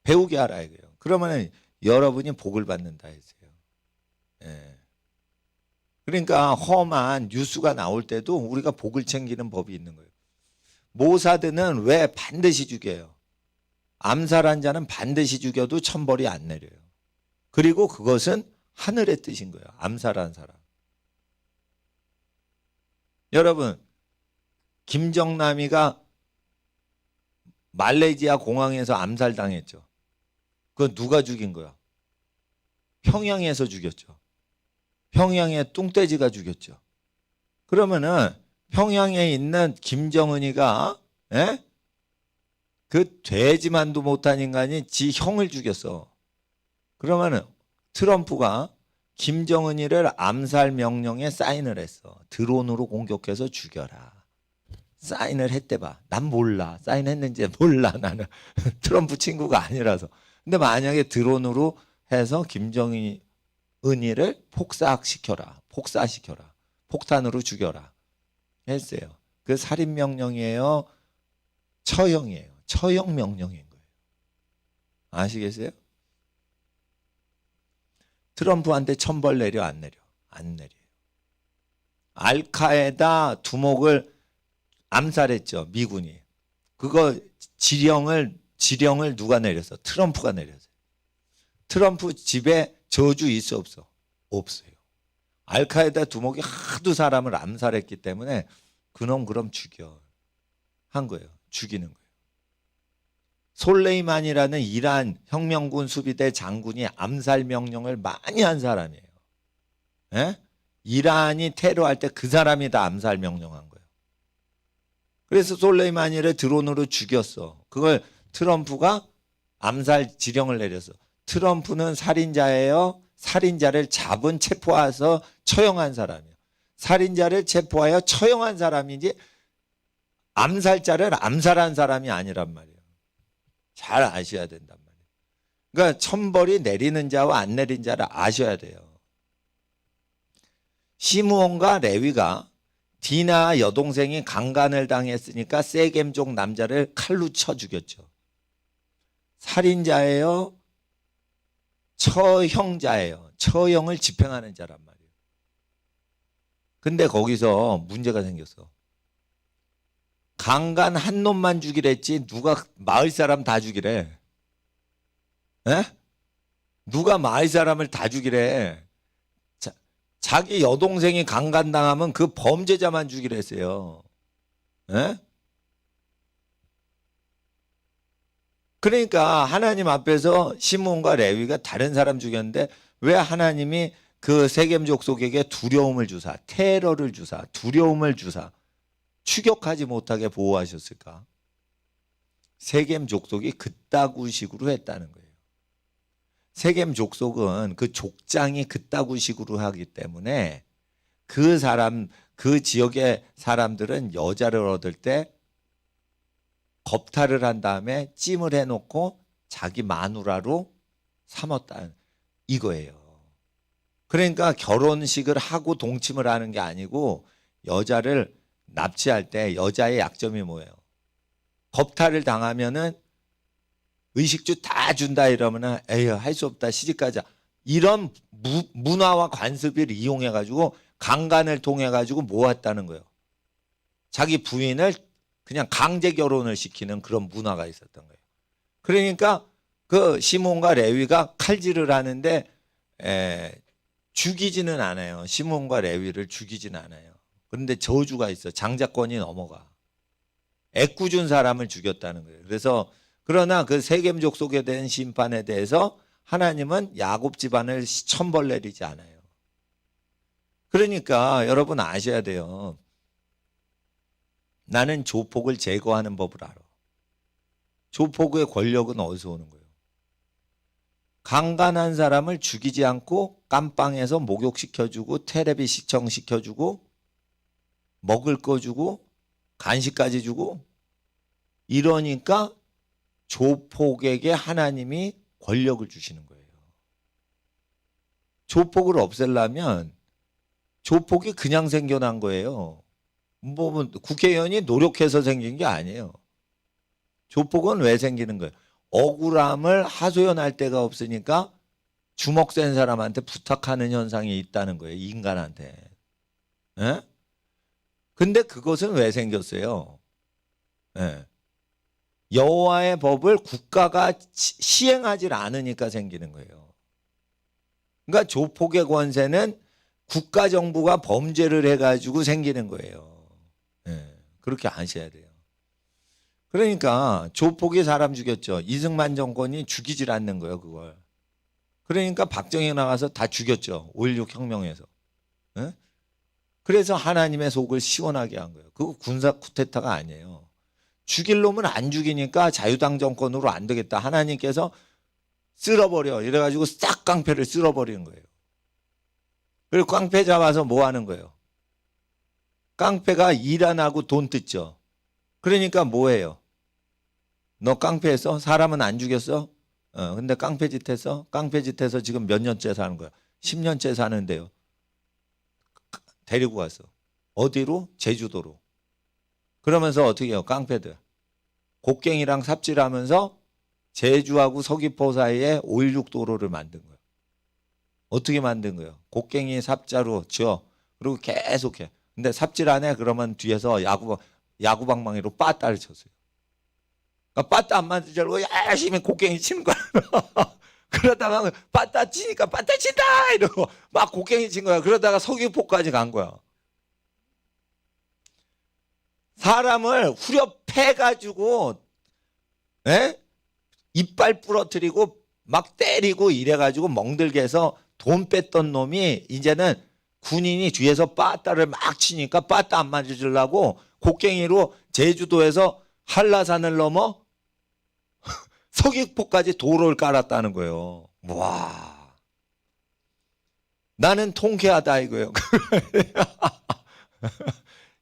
배우게 하라 이거예요. 그러면 여러분이 복을 받는다 했어요. 예. 그러니까 험한 뉴스가 나올 때도 우리가 복을 챙기는 법이 있는 거예요. 모사드는 왜 반드시 죽여요? 암살한 자는 반드시 죽여도 천벌이 안 내려요. 그리고 그것은 하늘의 뜻인 거예요. 암살한 사람. 여러분, 김정남이가 말레이시아 공항에서 암살당했죠. 그거 누가 죽인 거야? 평양에서 죽였죠. 평양의 뚱떼지가 죽였죠. 그러면은 평양에 있는 김정은이가 그 돼지만도 못한 인간이 지 형을 죽였어. 그러면은 트럼프가 김정은이를 암살 명령에 사인을 했어. 드론으로 공격해서 죽여라. 사인을 했대 봐. 난 몰라. 사인했는지 몰라 나는. 트럼프 친구가 아니라서. 근데 만약에 드론으로 해서 김정은이를 폭사시켜라. 폭탄으로 죽여라. 했어요. 그 살인 명령이에요. 처형이에요. 처형 명령인 거예요. 아시겠어요? 트럼프한테 천벌 내려 안 내려? 안 내려요. 알카에다 두목을 암살했죠. 미군이. 그거 지령을 누가 내렸어? 트럼프가 내렸어요. 트럼프 집에 저주 있어 없어? 없어요. 알카에다 두목이 하도 사람을 암살했기 때문에 그놈 그럼 죽여 한 거예요. 죽이는 거예요. 솔레이만이라는 이란 혁명군 수비대 장군이 암살 명령을 많이 한 사람이에요. 예? 이란이 테러할 때 그 사람이 다 암살 명령한 거예요. 그래서 솔레이마니를 드론으로 죽였어. 그걸 트럼프가 암살 지령을 내렸어. 트럼프는 살인자예요. 살인자를 잡은 체포해서 처형한 사람이에요. 살인자를 체포하여 처형한 사람이지 암살자를 암살한 사람이 아니란 말이에요. 잘 아셔야 된단 말이에요. 그러니까 천벌이 내리는 자와 안 내린 자를 아셔야 돼요. 시므온과 레위가 디나 여동생이 강간을 당했으니까 세겜족 남자를 칼로 쳐 죽였죠. 살인자예요? 처형자예요. 처형을 집행하는 자란 말이에요. 근데 거기서 문제가 생겼어. 강간 한 놈만 죽이랬지 누가 마을 사람 다 죽이래. 에? 누가 마을 사람을 다 죽이래. 자기 여동생이 강간당하면 그 범죄자만 죽이려 했어요. 에? 그러니까 하나님 앞에서 시므온과 레위가 다른 사람 죽였는데 왜 하나님이 그 세겜 족속에게 두려움을 주사, 테러를 주사, 두려움을 주사, 추격하지 못하게 보호하셨을까? 세겜 족속이 그따구식으로 했다는 거예요. 세겜 족속은 그 족장이 그따구식으로 하기 때문에 그 사람, 그 지역의 사람들은 여자를 얻을 때 겁탈을 한 다음에 찜을 해놓고 자기 마누라로 삼았다 이거예요. 그러니까 결혼식을 하고 동침을 하는 게 아니고 여자를 납치할 때 여자의 약점이 뭐예요? 겁탈을 당하면은 의식주 다 준다 이러면은 에휴 할 수 없다 시집가자 이런 문화와 관습을 이용해 가지고 강간을 통해 가지고 모았다는 거예요. 자기 부인을 그냥 강제 결혼을 시키는 그런 문화가 있었던 거예요. 그러니까 그 시몬과 레위가 칼질을 하는데 죽이지는 않아요. 시몬과 레위를 죽이지는 않아요. 그런데 저주가 있어. 장자권이 넘어가. 애꿎은 사람을 죽였다는 거예요. 그래서 그러나 그 세겜 족속에 대한 심판에 대해서 하나님은 야곱 집안을 천벌 내리지 않아요. 그러니까 여러분 아셔야 돼요. 나는 조폭을 제거하는 법을 알아. 조폭의 권력은 어디서 오는 거예요? 강간한 사람을 죽이지 않고 깜빵에서 목욕시켜주고 테레비 시청시켜주고 먹을 거 주고 간식까지 주고 이러니까 조폭에게 하나님이 권력을 주시는 거예요. 조폭을 없애려면 조폭이 그냥 생겨난 거예요. 뭐 국회의원이 노력해서 생긴 게 아니에요. 조폭은 왜 생기는 거예요? 억울함을 하소연할 데가 없으니까 주먹 센 사람한테 부탁하는 현상이 있다는 거예요. 인간한테. 에? 근데 그것은 왜 생겼어요? 예. 여호와의 법을 국가가 시행하지 않으니까 생기는 거예요. 그러니까 조폭의 권세는 국가 정부가 범죄를 해가지고 생기는 거예요. 예. 그렇게 아셔야 돼요. 그러니까 조폭이 사람 죽였죠. 이승만 정권이 죽이질 않는 거예요, 그걸. 그러니까 박정희 나가서 다 죽였죠. 5.16 혁명에서. 예? 그래서 하나님의 속을 시원하게 한 거예요. 그거 군사 쿠데타가 아니에요. 죽일 놈은 안 죽이니까 자유당 정권으로 안 되겠다. 하나님께서 쓸어버려. 이래가지고 싹 깡패를 쓸어버리는 거예요. 그리고 깡패 잡아서 뭐 하는 거예요? 깡패가 일 안 하고 돈 뜯죠. 그러니까 뭐예요? 너 깡패했어? 사람은 안 죽였어? 근데 깡패짓 했어? 깡패짓 해서 지금 몇 년째 사는 거야? 10년째 사는데요. 데리고 갔어. 어디로? 제주도로. 그러면서 어떻게 해요? 깡패들. 곡괭이랑 삽질하면서 제주하고 서귀포 사이에 516 도로를 만든 거예요. 어떻게 만든 거예요? 곡괭이 삽자로 쥐어. 그리고 계속해. 근데 삽질 안 해? 그러면 뒤에서 야구방망이로 빠따를 쳤어요. 그러니까 빠따 안 맞으려고 열심히 곡괭이 치는 거야. 그러다가 빠따 치니까 빠따 친다! 이러고 막 곡괭이 친 거야. 그러다가 서귀포까지 간 거야. 사람을 후려 패가지고, 에? 이빨 부러뜨리고 막 때리고 이래가지고 멍들게 해서 돈 뺐던 놈이 이제는 군인이 뒤에서 빠따를 막 치니까 빠따 안 맞으려고 곡괭이로 제주도에서 한라산을 넘어 서귀포까지 도로를 깔았다는 거예요. 와, 나는 통쾌하다 이거예요.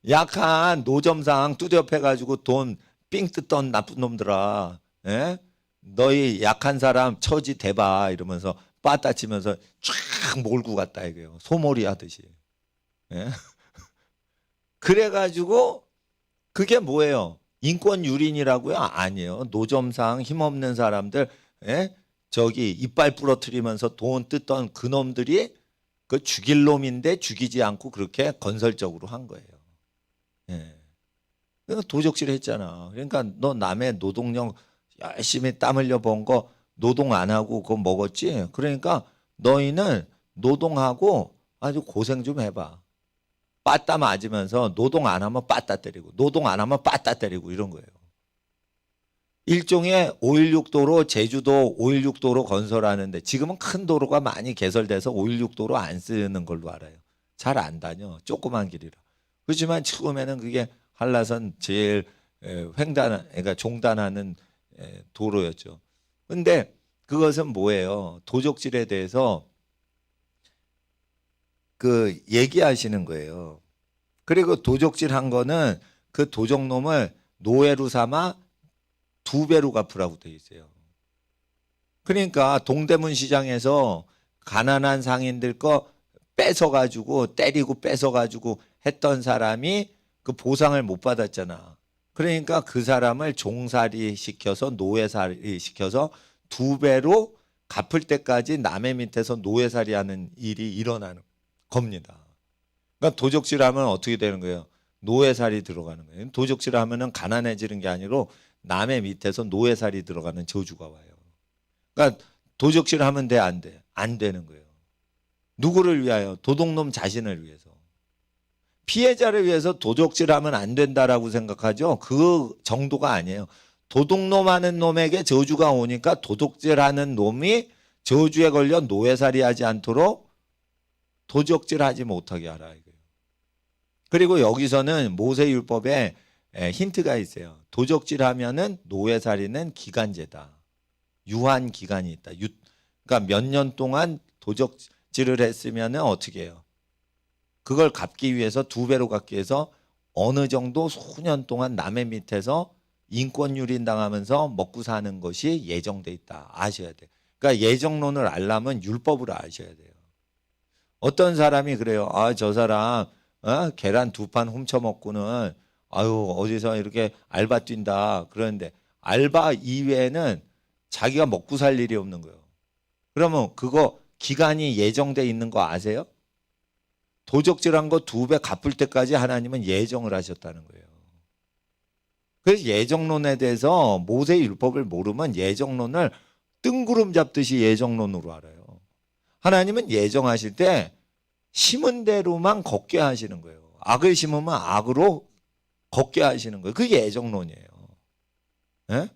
약한 노점상 두드려 패가지고 돈 삥 뜯던 나쁜 놈들아, 예? 너희 약한 사람 처지 대봐 이러면서 빠따 치면서 쫙 몰고 갔다 이거예요. 소몰이 하듯이. 예? 그래가지고 그게 뭐예요? 인권 유린이라고요? 아니에요. 노점상 힘없는 사람들, 예? 저기 이빨 부러뜨리면서 돈 뜯던 그놈들이 그 죽일 놈인데 죽이지 않고 그렇게 건설적으로 한 거예요. 예. 그러니까 도적질 했잖아. 그러니까 너 남의 노동력 열심히 땀 흘려 번 거 노동 안 하고 그거 먹었지? 그러니까 너희는 노동하고 아주 고생 좀 해봐. 빠따 맞으면서 노동 안 하면 빠따 때리고 노동 안 하면 빠따 때리고 이런 거예요. 일종의 516 도로, 제주도 516 도로 건설하는데 지금은 큰 도로가 많이 개설돼서 516 도로 안 쓰는 걸로 알아요. 잘 안 다녀. 조그만 길이라. 그렇지만 처음에는 그게 한라산 제일 그러니까 종단하는 도로였죠. 근데 그것은 뭐예요? 도적질에 대해서 그 얘기하시는 거예요. 그리고 도적질 한 거는 그 도적놈을 노예로 삼아 2배로 갚으라고 돼 있어요. 그러니까 동대문 시장에서 가난한 상인들 거 뺏어가지고 때리고 뺏어가지고 했던 사람이 그 보상을 못 받았잖아. 그러니까 그 사람을 종살이 시켜서 노예살이 시켜서 2배로 갚을 때까지 남의 밑에서 노예살이 하는 일이 일어나는 겁니다. 그러니까 도적질하면 어떻게 되는 거예요? 노예살이 들어가는 거예요. 도적질하면은 가난해지는 게 아니라 남의 밑에서 노예살이 들어가는 저주가 와요. 그러니까 도적질하면 돼, 안 돼? 안 되는 거예요. 누구를 위하여? 도둑놈 자신을 위해서. 피해자를 위해서 도적질하면 안 된다라고 생각하죠. 그 정도가 아니에요. 도둑놈 하는 놈에게 저주가 오니까 도둑질하는 놈이 저주에 걸려 노예살이 하지 않도록 도적질하지 못하게 하라 이거예요. 그리고 여기서는 모세율법에 힌트가 있어요. 도적질 하면은 노예살인은 기간제다. 유한 기간이 있다. 그러니까 몇 년 동안 도적질을 했으면은 어떻게 해요? 그걸 갚기 위해서 2배로 갚기 위해서 어느 정도 수년 동안 남의 밑에서 인권 유린당하면서 먹고 사는 것이 예정돼 있다. 아셔야 돼요. 그러니까 예정론을 알려면 율법을 아셔야 돼요. 어떤 사람이 그래요. 아, 저 사람 계란 2판 훔쳐 먹고는 아유 어디서 이렇게 알바 뛴다. 그러는데 알바 이외에는 자기가 먹고 살 일이 없는 거예요. 그러면 그거 기간이 예정돼 있는 거 아세요? 도적질한 거 2배 갚을 때까지 하나님은 예정을 하셨다는 거예요. 그래서 예정론에 대해서 모세 율법을 모르면 예정론을 뜬구름 잡듯이 예정론으로 알아요. 하나님은 예정하실 때 심은 대로만 걷게 하시는 거예요. 악을 심으면 악으로 걷게 하시는 거예요. 그게 예정론이에요. 예?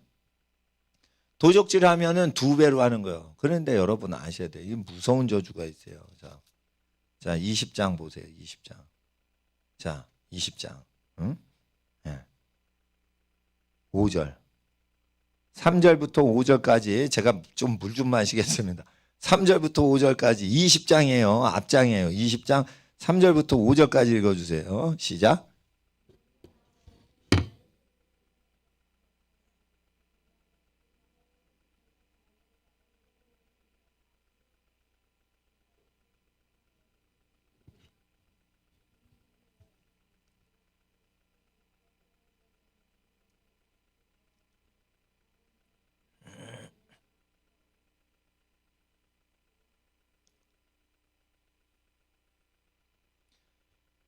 도적질 하면은 2배로 하는 거예요. 그런데 여러분 아셔야 돼요. 이 무서운 저주가 있어요. 자, 20장 보세요. 20장. 자, 20장. 응? 예. 5절. 3절부터 5절까지 제가 좀 물 좀 마시겠습니다. 3절부터 5절까지 20장이에요. 앞장이에요. 20장 3절부터 5절까지 읽어주세요. 시작.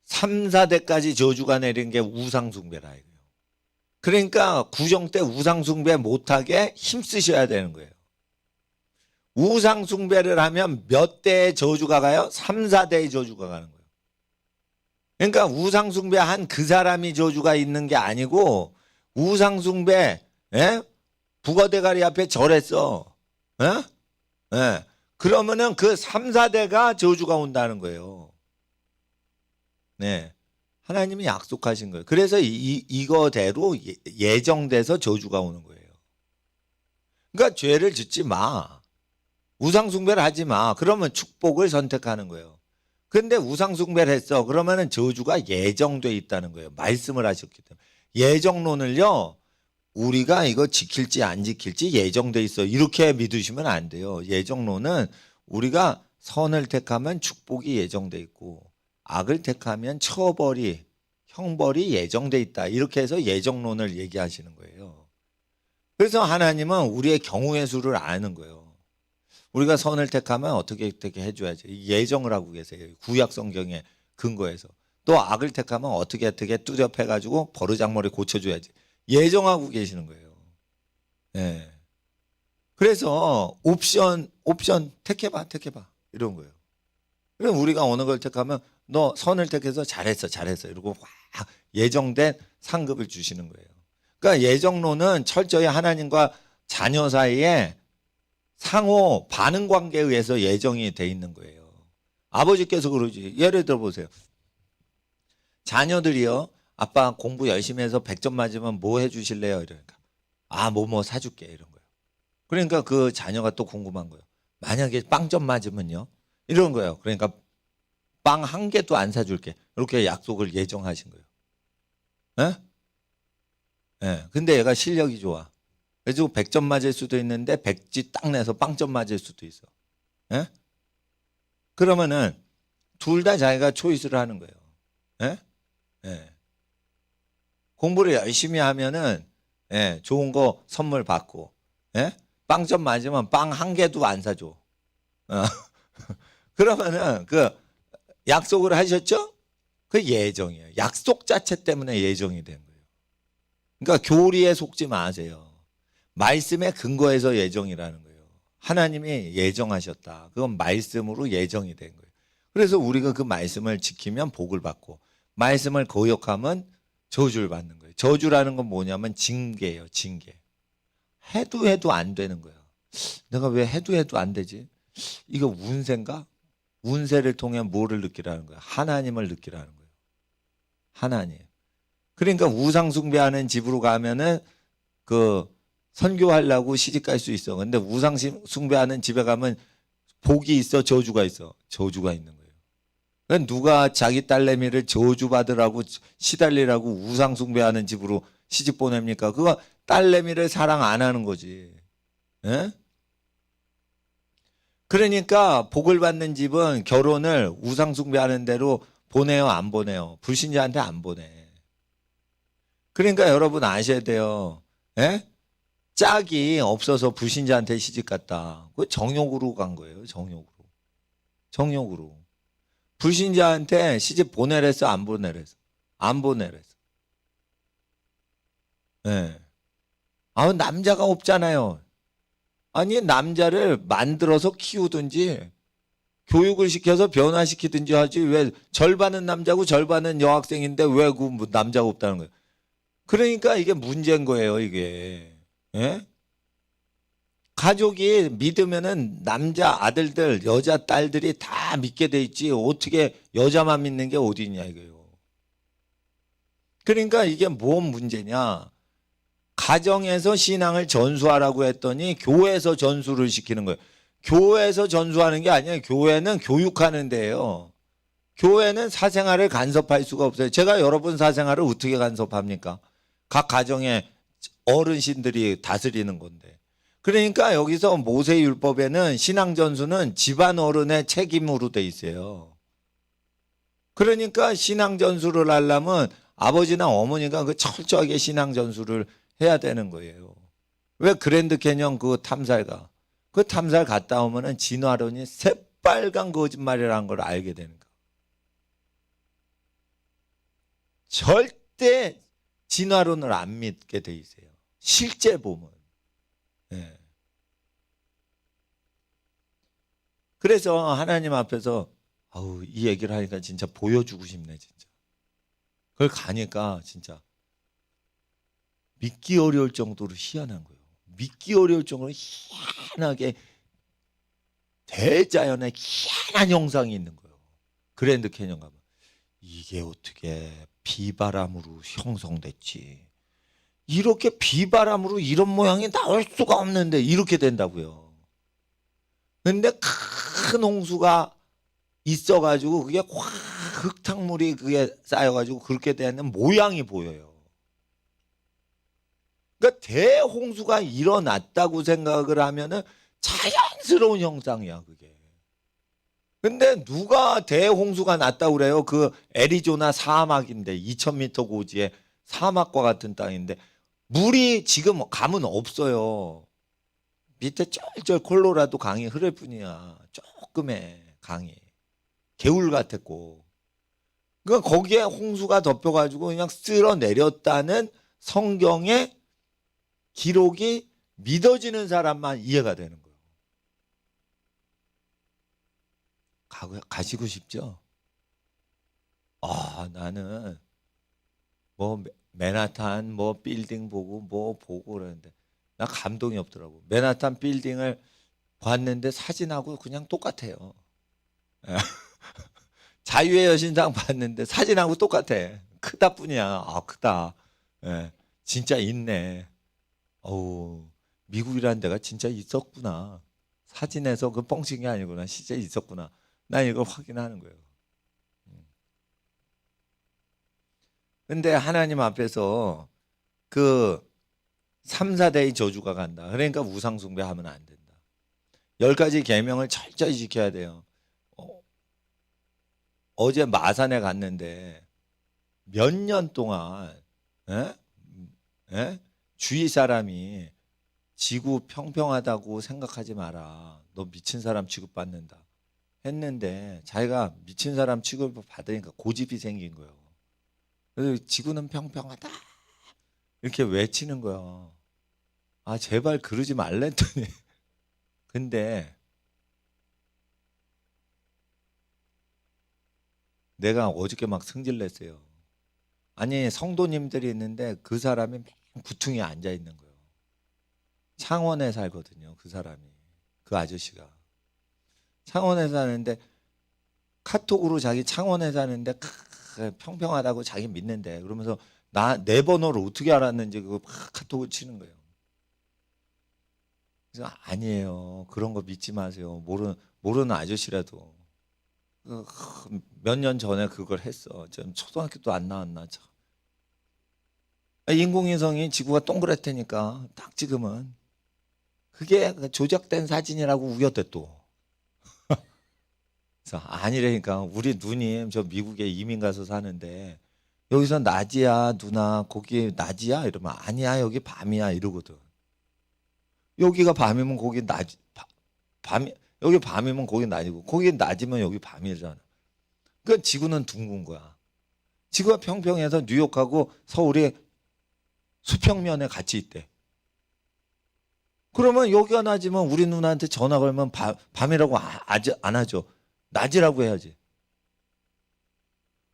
삼 4대까지 저주가 내린 게 우상숭배라 이거예요. 그러니까 구정 때 우상숭배 못하게 힘쓰셔야 되는 거예요. 우상숭배를 하면 몇 대의 저주가 가요? 3, 4대의 저주가 가는 거예요. 그러니까 우상숭배 한 그 사람이 저주가 있는 게 아니고 우상숭배 부거대가리 앞에 절했어. 예? 예. 그러면은 그 3, 4대가 저주가 온다는 거예요. 네. 하나님이 약속하신 거예요. 그래서 이거대로 예정돼서 저주가 오는 거예요. 그러니까 죄를 짓지 마. 우상숭배를 하지 마. 그러면 축복을 선택하는 거예요. 근데 우상숭배를 했어. 그러면은 저주가 예정돼 있다는 거예요. 말씀을 하셨기 때문에. 예정론을요. 우리가 이거 지킬지 안 지킬지 예정돼 있어. 이렇게 믿으시면 안 돼요. 예정론은 우리가 선을 택하면 축복이 예정돼 있고 악을 택하면 처벌이 형벌이 예정돼 있다. 이렇게 해서 예정론을 얘기하시는 거예요. 그래서 하나님은 우리의 경우의 수를 아는 거예요. 우리가 선을 택하면 어떻게 해줘야지. 예정을 하고 계세요. 구약 성경의 근거에서. 또 악을 택하면 어떻게 뚜렷해가지고 버르장머리 고쳐줘야지. 예정하고 계시는 거예요. 네. 그래서 옵션 택해봐 이런 거예요. 그럼 우리가 어느 걸 택하면 너 선을 택해서 잘했어 이러고 확 예정된 상급을 주시는 거예요. 그러니까 예정론은 철저히 하나님과 자녀 사이에 상호 반응 관계에 의해서 예정이 돼 있는 거예요. 아버지께서 그러지. 예를 들어 보세요. 자녀들이요. 아빠 공부 열심히 해서 100점 맞으면 뭐 해주실래요? 이러니까 뭐 사줄게 이런 거예요. 그러니까 그 자녀가 또 궁금한 거예요. 만약에 빵점 맞으면요? 이런 거예요. 그러니까 빵 한 개도 안 사줄게. 이렇게 약속을 예정하신 거예요. 예? 예. 근데 얘가 실력이 좋아. 그래서 100점 맞을 수도 있는데 100지 딱 내서 빵점 맞을 수도 있어. 예? 그러면은 둘 다 자기가 초이스를 하는 거예요. 예? 예. 공부를 열심히 하면은 좋은 거 선물 받고 빵점 맞으면 빵 한 개도 안 사줘. 그러면은 그 약속을 하셨죠? 그 예정이에요. 약속 자체 때문에 예정이 된 거예요. 그러니까 교리에 속지 마세요. 말씀의 근거에서 예정이라는 거예요. 하나님이 예정하셨다. 그건 말씀으로 예정이 된 거예요. 그래서 우리가 그 말씀을 지키면 복을 받고 말씀을 거역하면 저주를 받는 거예요. 저주라는 건 뭐냐면 징계예요. 징계. 해도 안 되는 거예요. 내가 왜 해도 안 되지? 이거 운세인가? 운세를 통해 뭐를 느끼라는 거예요? 하나님을 느끼라는 거예요. 하나님. 그러니까 우상 숭배하는 집으로 가면은 그 선교하려고 시집 갈 수 있어. 근데 우상 숭배하는 집에 가면 복이 있어, 저주가 있어. 저주가 있는 거예요. 그러니까 누가 자기 딸내미를 저주받으라고 시달리라고 우상 숭배하는 집으로 시집 보냅니까? 그거 딸내미를 사랑 안 하는 거지. 예? 그러니까 복을 받는 집은 결혼을 우상 숭배하는 대로 보내요, 안 보내요? 불신자한테 안 보내. 그러니까 여러분 아셔야 돼요. 예? 짝이 없어서 불신자한테 시집 갔다. 그 정욕으로 간 거예요. 정욕으로. 정욕으로. 불신자한테 시집 보내랬어, 안 보내랬어? 안 보내랬어. 예. 아, 남자가 없잖아요. 아니, 남자를 만들어서 키우든지 교육을 시켜서 변화시키든지 하지. 왜 절반은 남자고 절반은 여학생인데 왜 그 남자가 없다는 거예요? 그러니까 이게 문제인 거예요, 이게. 예? 가족이 믿으면은 남자 아들들, 여자 딸들이 다 믿게 돼 있지. 어떻게 여자만 믿는 게 어디 있냐 이거예요. 그러니까 이게 뭔 문제냐? 가정에서 신앙을 전수하라고 했더니 교회에서 전수를 시키는 거예요. 교회에서 전수하는 게 아니에요. 교회는 교육하는 데예요. 교회는 사생활을 간섭할 수가 없어요. 제가 여러분 사생활을 어떻게 간섭합니까? 각 가정의 어르신들이 다스리는 건데. 그러니까 여기서 모세율법에는 신앙전수는 집안 어른의 책임으로 돼 있어요. 그러니까 신앙전수를 하려면 아버지나 어머니가 그 철저하게 신앙전수를 해야 되는 거예요. 왜 그랜드 캐년 그 탐사가 그 탐사를 갔다 오면은 진화론이 새빨간 거짓말이라는 걸 알게 되는 거. 절대 진화론을 안 믿게 돼 있어요. 실제 보면. 네. 그래서 하나님 앞에서 아우 이 얘기를 하니까 진짜 보여주고 싶네 진짜. 그걸 가니까 진짜 믿기 어려울 정도로 희한한 거예요. 믿기 어려울 정도로 희한하게 대자연의 희한한 형상이 있는 거예요. 그랜드 캐년 가면 이게 어떻게 비바람으로 형성됐지? 이렇게 비바람으로 이런 모양이 나올 수가 없는데 이렇게 된다고요. 근데 큰 홍수가 있어가지고 그게 확 흙탕물이 그게 쌓여가지고 그렇게 되는 모양이 보여요. 그러니까 대홍수가 일어났다고 생각을 하면은 자연스러운 형상이야 그게. 근데 누가 대홍수가 났다고 그래요? 그 애리조나 사막인데 2000m 고지의 사막과 같은 땅인데 물이 지금 가면 없어요. 밑에 쩔쩔 콜로라도 강이 흐를 뿐이야. 조금의 강이. 개울 같았고. 그러니까 거기에 홍수가 덮여가지고 그냥 쓸어내렸다는 성경의 기록이 믿어지는 사람만 이해가 되는 거예요. 가시고 싶죠? 아, 나는 뭐 맨하탄 뭐 빌딩 보고 뭐 보고 그러는데 나 감동이 없더라고. 맨하탄 빌딩을 봤는데 사진하고 그냥 똑같아요. 자유의 여신상 봤는데 사진하고 똑같아. 크다 뿐이야. 아, 크다. 예, 진짜 있네. 어우, 미국이라는 데가 진짜 있었구나. 사진에서 그 뻥친 게 아니구나. 실제 있었구나. 난 이걸 확인하는 거예요. 근데 하나님 앞에서 그 3, 4대의 저주가 간다. 그러니까 우상 숭배하면 안 된다. 10가지 계명을 철저히 지켜야 돼요. 어제 마산에 갔는데 몇 년 동안 에? 에? 주위 사람이 지구 평평하다고 생각하지 마라. 너 미친 사람 취급받는다. 했는데 자기가 미친 사람 취급을 받으니까 고집이 생긴 거예요. 그래서 지구는 평평하다. 이렇게 외치는 거야. 아, 제발 그러지 말랬더니. 근데 내가 어저께 막 승질냈어요. 아니, 성도님들이 있는데 그 사람이 맨 구퉁이에 앉아 있는 거예요. 창원에 살거든요. 그 사람이. 그 아저씨가. 창원에 사는데 카톡으로 자기 창원에 사는데 평평하다고 자기 믿는데 그러면서 내 번호를 어떻게 알았는지 그거 막 카톡을 치는 거예요. 그래서 아니에요. 그런 거 믿지 마세요. 모르는 아저씨라도 몇 년 전에 그걸 했어. 전 초등학교도 안 나왔나 참. 인공위성이 지구가 동그랗다니까 딱 지금은 그게 조작된 사진이라고 우겼대 또. 그래서 아니라니까 우리 누님 저 미국에 이민 가서 사는데 여기서 낮이야 누나 거기 낮이야 이러면 아니야 여기 밤이야 이러거든. 여기가 밤이면 거기 밤이 여기 밤이면 거기 낮이고 거기 낮이면 여기 밤이잖아. 그러니까 지구는 둥근 거야. 지구가 평평해서 뉴욕하고 서울이 수평면에 같이 있대. 그러면 여기가 낮이면 우리 누나한테 전화 걸면 밤이라고 안 하죠. 낮이라고 해야지.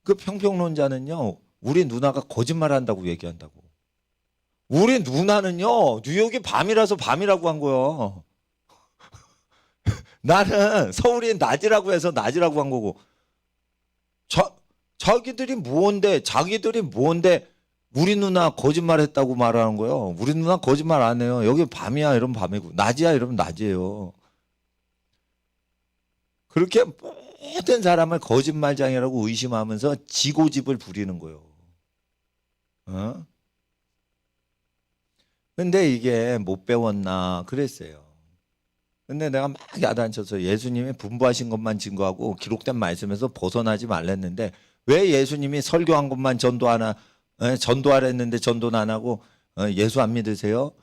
그 평평론자는요, 우리 누나가 거짓말한다고 얘기한다고. 우리 누나는요, 뉴욕이 밤이라서 밤이라고 한 거야. 나는 서울이 낮이라고 해서 낮이라고 한 거고. 자기들이 뭔데 우리 누나 거짓말했다고 말하는 거예요. 우리 누나 거짓말 안 해요. 여기 밤이야 이러면 밤이고 낮이야 이러면 낮이에요. 그렇게 모든 사람을 거짓말장이라고 의심하면서 지고집을 부리는 거예요. 어? 근데 이게 못 배웠나 그랬어요. 근데 내가 막 야단쳐서 예수님이 분부하신 것만 증거하고 기록된 말씀에서 벗어나지 말랬는데 왜 예수님이 설교한 것만 전도하랬는데 전도는 안 하고 예수 안 믿으세요?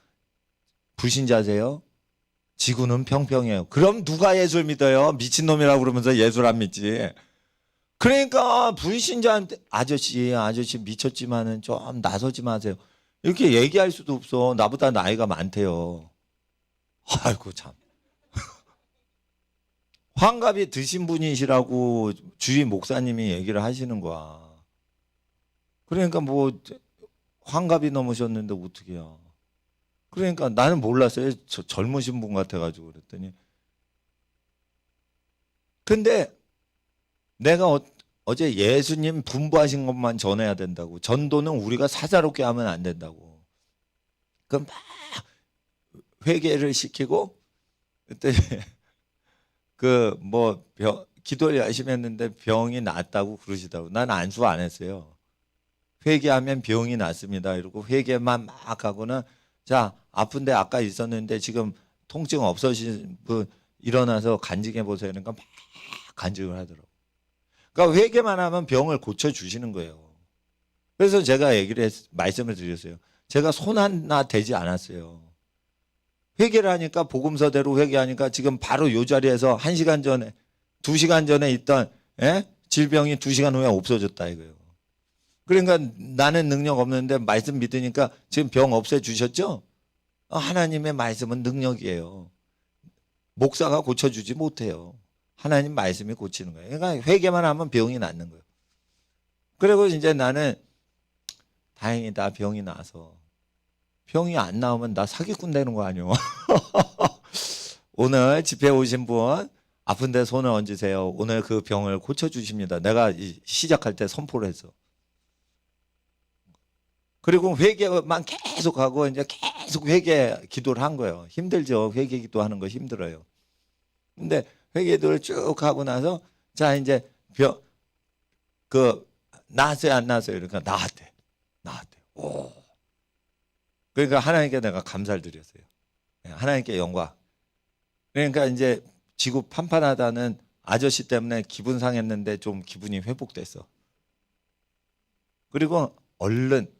불신자세요? 지구는 평평해요. 그럼 누가 예수를 믿어요? 미친놈이라고 그러면서 예수를 안 믿지. 그러니까 불신자한테 아저씨 미쳤지만은 좀 나서지 마세요. 이렇게 얘기할 수도 없어. 나보다 나이가 많대요. 아이고 참. 환갑이 드신 분이시라고 주위 목사님이 얘기를 하시는 거야. 그러니까 뭐 환갑이 넘으셨는데 어떻게 해요? 그러니까 나는 몰랐어요. 젊으신 분 같아가지고 그랬더니. 근데 내가 어제 예수님 분부하신 것만 전해야 된다고. 전도는 우리가 사사롭게 하면 안 된다고. 그럼 막 회개를 시키고 그때 기도를 열심히 했는데 병이 낫다고 그러시더라고. 난 안수 안 했어요. 회개하면 병이 낫습니다. 이러고 회개만 막 하고는 자 아픈데 아까 있었는데 지금 통증 없어진 분 일어나서 간증해 보세요. 그러니까 막 간증을 하더라고. 그러니까 회개만 하면 병을 고쳐 주시는 거예요. 그래서 제가 말씀을 드렸어요. 제가 손 하나 대지 않았어요. 회개를 하니까 복음서대로 회개하니까 지금 바로 이 자리에서 1시간 전에 2시간 전에 있던 질병이 2시간 후에 없어졌다 이거예요. 그러니까 나는 능력 없는데 말씀 믿으니까 지금 병 없애주셨죠? 하나님의 말씀은 능력이에요. 목사가 고쳐주지 못해요. 하나님 말씀이 고치는 거예요. 그러니까 회개만 하면 병이 낫는 거예요. 그리고 이제 나는 다행이다 병이 나서. 병이 안 나오면 나 사기꾼 되는 거 아니에요? 오늘 집회 오신 분 아픈데 손을 얹으세요. 오늘 그 병을 고쳐주십니다. 내가 시작할 때 선포를 했어. 그리고 회개만 계속 하고 이제 계속 회개 기도를 한 거예요. 힘들죠. 회개 기도하는 거 힘들어요. 근데 회개 기도를 쭉 하고 나서 자 이제 나았어요 안 나았어요? 그러니까 나았대. 오. 그러니까 하나님께 내가 감사를 드렸어요. 하나님께 영광. 그러니까 이제 지구 판판하다는 아저씨 때문에 기분 상했는데 좀 기분이 회복됐어. 그리고 얼른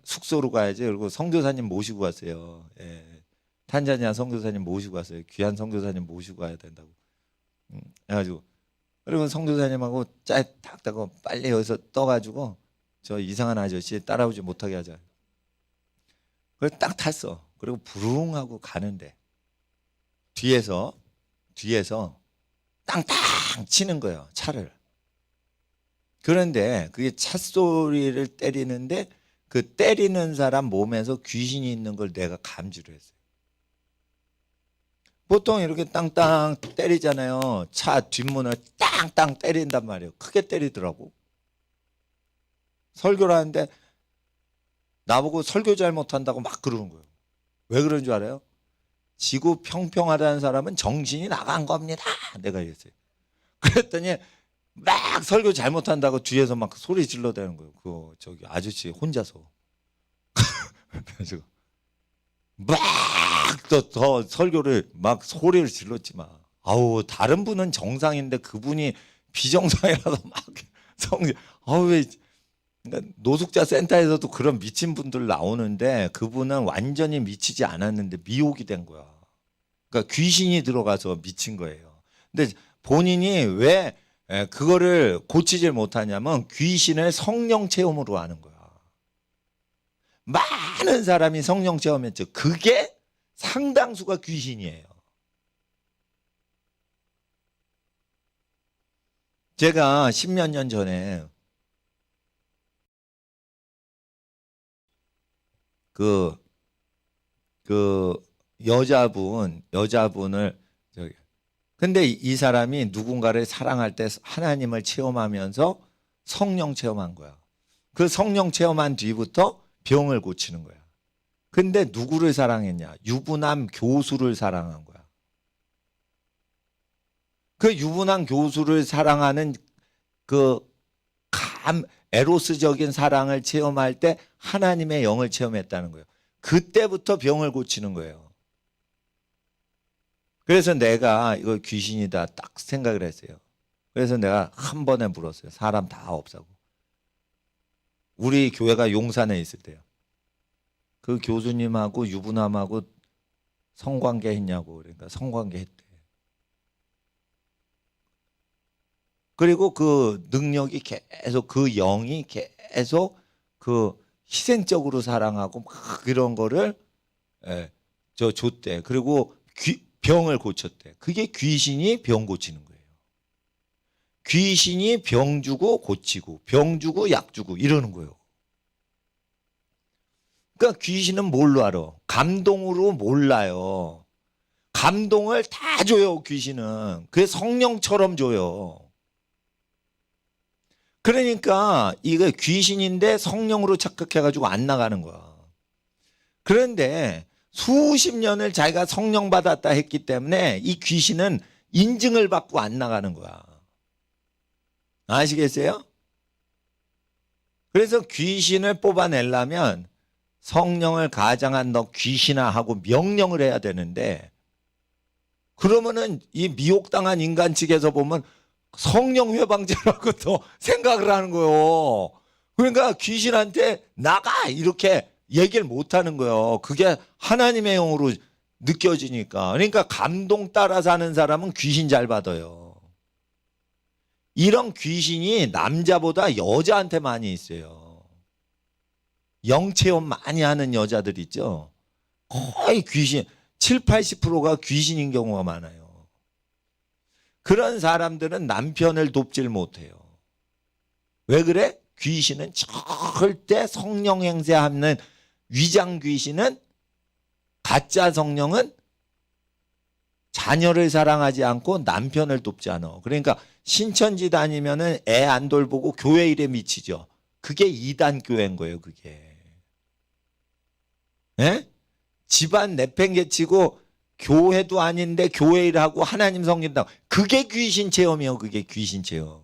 숙소로 가야지. 그리고 선교사님 모시고 갔어요. 탄자니아 선교사님 모시고 갔어요. 귀한 선교사님 모시고 가야 된다고. 해가지고 그리고 선교사님하고 딱 따고 빨리 여기서 떠가지고 저 이상한 아저씨 따라오지 못하게 하자. 그걸 딱 탔어. 그리고 부릉하고 가는데 뒤에서 땅땅 치는 거예요. 차를. 그런데 그게 차 소리를 때리는데 그 때리는 사람 몸에서 귀신이 있는 걸 내가 감지를 했어요. 보통 이렇게 땅땅 때리잖아요. 차 뒷문을 땅땅 때린단 말이에요. 크게 때리더라고. 설교를 하는데 나보고 설교 잘못한다고 막 그러는 거예요. 왜 그런 줄 알아요? 지구 평평하다는 사람은 정신이 나간 겁니다. 내가 이랬어요. 그랬더니 막 설교 잘못한다고 뒤에서 막 소리 질러대는 거예요. 그 저기 아저씨 혼자서. 그래서 막 더 설교를 막 소리를 질렀지만, 아우 다른 분은 정상인데 그분이 비정상이라서 막 아우 왜 그러니까 노숙자 센터에서도 그런 미친 분들 나오는데 그분은 완전히 미치지 않았는데 미혹이 된 거야. 그러니까 귀신이 들어가서 미친 거예요. 근데 본인이 왜 그거를 고치질 못하냐면 귀신을 성령 체험으로 하는 거야. 많은 사람이 성령 체험했죠. 그게 상당수가 귀신이에요. 제가 10몇 년 전에 그 여자분을 저기 근데 이 사람이 누군가를 사랑할 때 하나님을 체험하면서 성령 체험한 거야. 그 성령 체험한 뒤부터 병을 고치는 거야. 근데 누구를 사랑했냐? 유부남 교수를 사랑한 거야. 그 유부남 교수를 사랑하는 그 에로스적인 사랑을 체험할 때 하나님의 영을 체험했다는 거예요. 그때부터 병을 고치는 거예요. 그래서 내가 이거 귀신이다 딱 생각을 했어요. 그래서 내가 한 번에 물었어요. 사람 다 없애고. 우리 교회가 용산에 있을 때요. 그 교수님하고 유부남하고 성관계 했냐고. 그러니까 성관계 했대. 그리고 그 능력이 계속 그 영이 계속 그 희생적으로 사랑하고 막 이런 거를 줬대. 그리고 병을 고쳤대. 그게 귀신이 병 고치는 거예요. 귀신이 병 주고 고치고 병 주고 약 주고 이러는 거예요. 그러니까 귀신은 뭘로 알아? 감동으로 몰라요. 감동을 다 줘요, 귀신은. 그게 성령처럼 줘요. 그러니까 이거 귀신인데 성령으로 착각해가지고 안 나가는 거야. 그런데 수십 년을 자기가 성령 받았다 했기 때문에 이 귀신은 인증을 받고 안 나가는 거야. 아시겠어요? 그래서 귀신을 뽑아내려면 성령을 가장한 너 귀신아 하고 명령을 해야 되는데, 그러면은 이 미혹당한 인간 측에서 보면 성령 회방제라고 또 생각을 하는 거예요. 그러니까 귀신한테 나가 이렇게 얘기를 못 하는 거예요. 그게 하나님의 영으로 느껴지니까. 그러니까 감동 따라 사는 사람은 귀신 잘 받아요. 이런 귀신이 남자보다 여자한테 많이 있어요. 영체험 많이 하는 여자들 있죠. 거의 귀신 7, 80%가 귀신인 경우가 많아요. 그런 사람들은 남편을 돕질 못해요. 왜 그래? 귀신은 절대 성령 행세하는 위장 귀신은, 가짜 성령은 자녀를 사랑하지 않고 남편을 돕지 않아. 그러니까 신천지 다니면은 애 안 돌보고 교회 일에 미치죠. 그게 이단 교회인 거예요, 그게. 예? 집안 내팽개치고 교회도 아닌데 교회 일하고 하나님 섬긴다고. 그게 귀신 체험이에요. 그게 귀신 체험.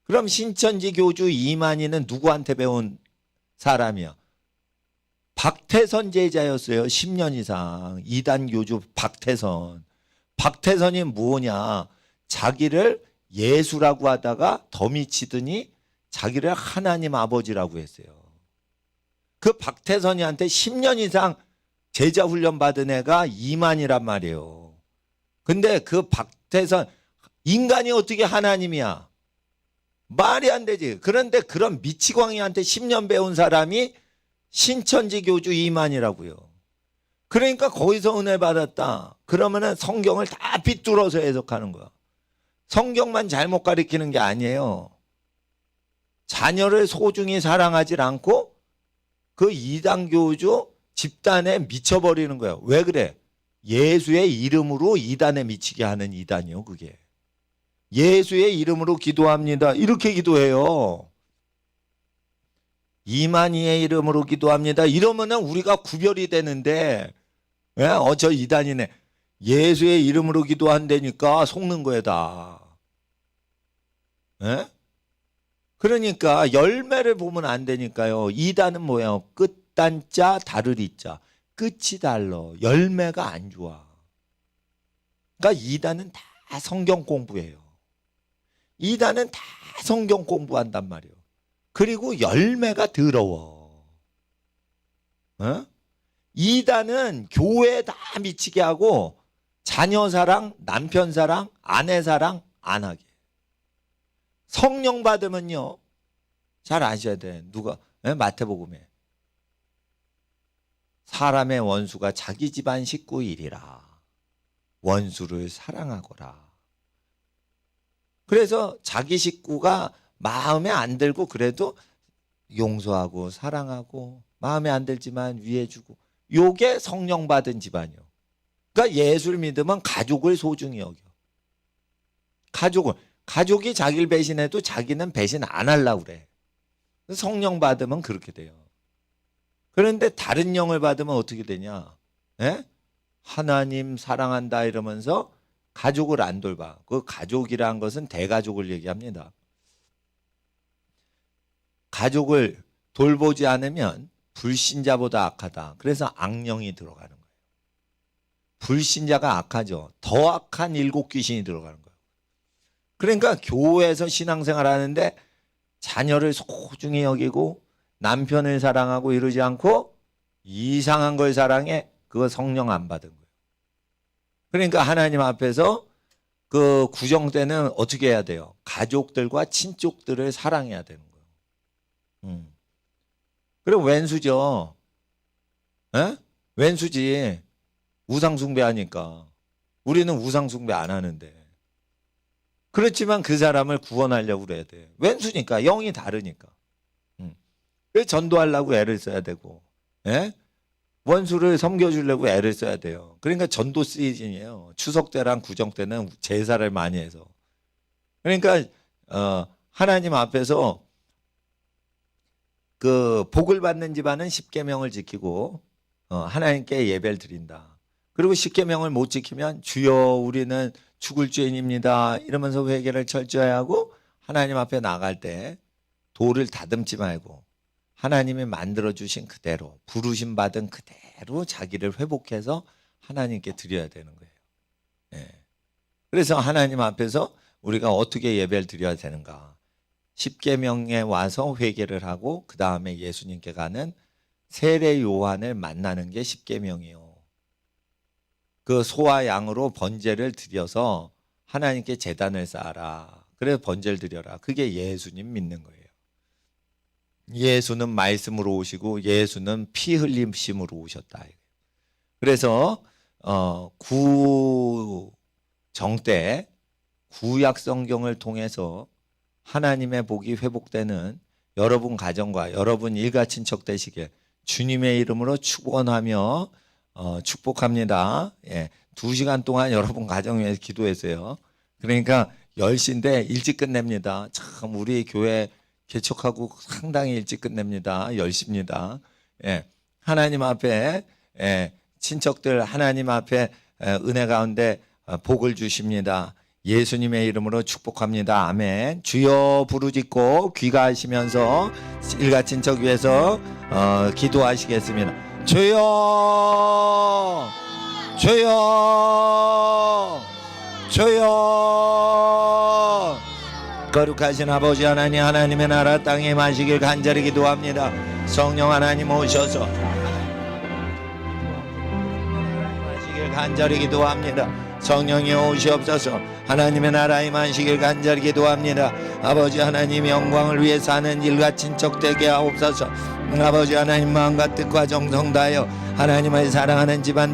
그럼 신천지 교주 이만희는 누구한테 배운 사람이야? 박태선 제자였어요. 10년 이상. 이단 교주 박태선. 박태선이 뭐냐? 자기를 예수라고 하다가 더 미치더니 자기를 하나님 아버지라고 했어요. 그 박태선이한테 10년 이상 제자 훈련 받은 애가 이만이란 말이에요. 근데 그 박태선, 인간이 어떻게 하나님이야? 말이 안 되지. 그런데 그런 미치광이한테 10년 배운 사람이 신천지 교주 이만이라고요. 그러니까 거기서 은혜 받았다. 그러면은 성경을 다 빗뚫어서 해석하는 거야. 성경만 잘못 가리키는 게 아니에요. 자녀를 소중히 사랑하지 않고 그 이단 교주 집단에 미쳐버리는 거예요. 왜 그래? 예수의 이름으로 이단에 미치게 하는 이단이요, 그게. 예수의 이름으로 기도합니다. 이렇게 기도해요. 이만희의 이름으로 기도합니다. 이러면은 우리가 구별이 되는데, 예? 저 이단이네. 예수의 이름으로 기도한다니까 속는 거야 다. 예? 그러니까 열매를 보면 안 되니까요. 이단은 뭐예요? 끝단자 다르리자. 끝이 달라. 열매가 안 좋아. 그러니까 이단은 다 성경 공부예요. 이단은 다 성경 공부한단 말이에요. 그리고 열매가 더러워. 어? 이단은 교회에 다 미치게 하고 자녀 사랑, 남편 사랑, 아내 사랑 안 하게. 성령 받으면요. 잘 아셔야 돼. 누가 마태복음에 사람의 원수가 자기 집안 식구이리라. 원수를 사랑하거라. 그래서 자기 식구가 마음에 안 들고 그래도 용서하고 사랑하고 마음에 안 들지만 위해주고 요게 성령 받은 집안이요. 그러니까 예수를 믿으면 가족을 소중히 여겨. 가족이 자기를 배신해도 자기는 배신 안 하려고 그래. 성령 받으면 그렇게 돼요. 그런데 다른 영을 받으면 어떻게 되냐? 예? 하나님 사랑한다 이러면서 가족을 안 돌봐. 그 가족이라는 것은 대가족을 얘기합니다. 가족을 돌보지 않으면 불신자보다 악하다. 그래서 악령이 들어가는 거예요. 불신자가 악하죠. 더 악한 일곱 귀신이 들어가는 거예요. 그러니까 교회에서 신앙생활 하는데 자녀를 소중히 여기고 남편을 사랑하고 이러지 않고 이상한 걸 사랑해. 그거 성령 안 받은 거예요. 그러니까 하나님 앞에서 그 구정 때는 어떻게 해야 돼요? 가족들과 친족들을 사랑해야 되는 거예요. 그럼 왼수죠. 에? 왼수지. 우상숭배하니까. 우리는 우상숭배 안 하는데. 그렇지만 그 사람을 구원하려고 그래야 돼. 왼수니까. 영이 다르니까. 그래서 전도하려고 애를 써야 되고. 에? 원수를 섬겨주려고 애를 써야 돼요. 그러니까 전도 시즌이에요. 추석 때랑 구정 때는 제사를 많이 해서. 그러니까 하나님 앞에서 그 복을 받는 집안은 십계명을 지키고 하나님께 예배를 드린다. 그리고 십계명을 못 지키면 주여 우리는 죽을 죄인입니다. 이러면서 회개를 철저히 하고 하나님 앞에 나갈 때 돌을 다듬지 말고 하나님이 만들어주신 그대로 부르심 받은 그대로 자기를 회복해서 하나님께 드려야 되는 거예요. 예. 그래서 하나님 앞에서 우리가 어떻게 예배를 드려야 되는가. 십계명에 와서 회개를 하고 그 다음에 예수님께 가는 세례 요한을 만나는 게 십계명이에요. 그 소와 양으로 번제를 드려서 하나님께 제단을 쌓아라. 그래서 번제를 드려라. 그게 예수님 믿는 거예요. 예수는 말씀으로 오시고 예수는 피 흘림심으로 오셨다. 그래서 구정 때 구약 성경을 통해서 하나님의 복이 회복되는 여러분 가정과 여러분 일가 친척 되시길 주님의 이름으로 축원하며 축복합니다. 예, 2시간 동안 여러분 가정 위해서 기도했어요. 그러니까 10시인데 일찍 끝냅니다. 참 우리 교회 개척하고 상당히 일찍 끝냅니다. 10시입니다. 예, 하나님 앞에 친척들 하나님 앞에 은혜 가운데 복을 주십니다. 예수님의 이름으로 축복합니다. 아멘. 주여 부르짖고 귀가하시면서 일가 친척 위해서 기도하시겠습니다. 주여 주여 주여. 거룩하신 아버지 하나님, 하나님의 나라 땅에 임하시길 간절히 기도합니다. 성령 하나님 오셔서 임하시길 간절히 기도합니다. 성령이 오시옵소서. 하나님의 나라에 임하시길 간절히 기도합니다. 아버지 하나님 영광을 위해 사는 일가 친척 되게 하옵소서. 아버지 하나님 마음과 뜻과 정성 다하여 하나님을 사랑하는 집안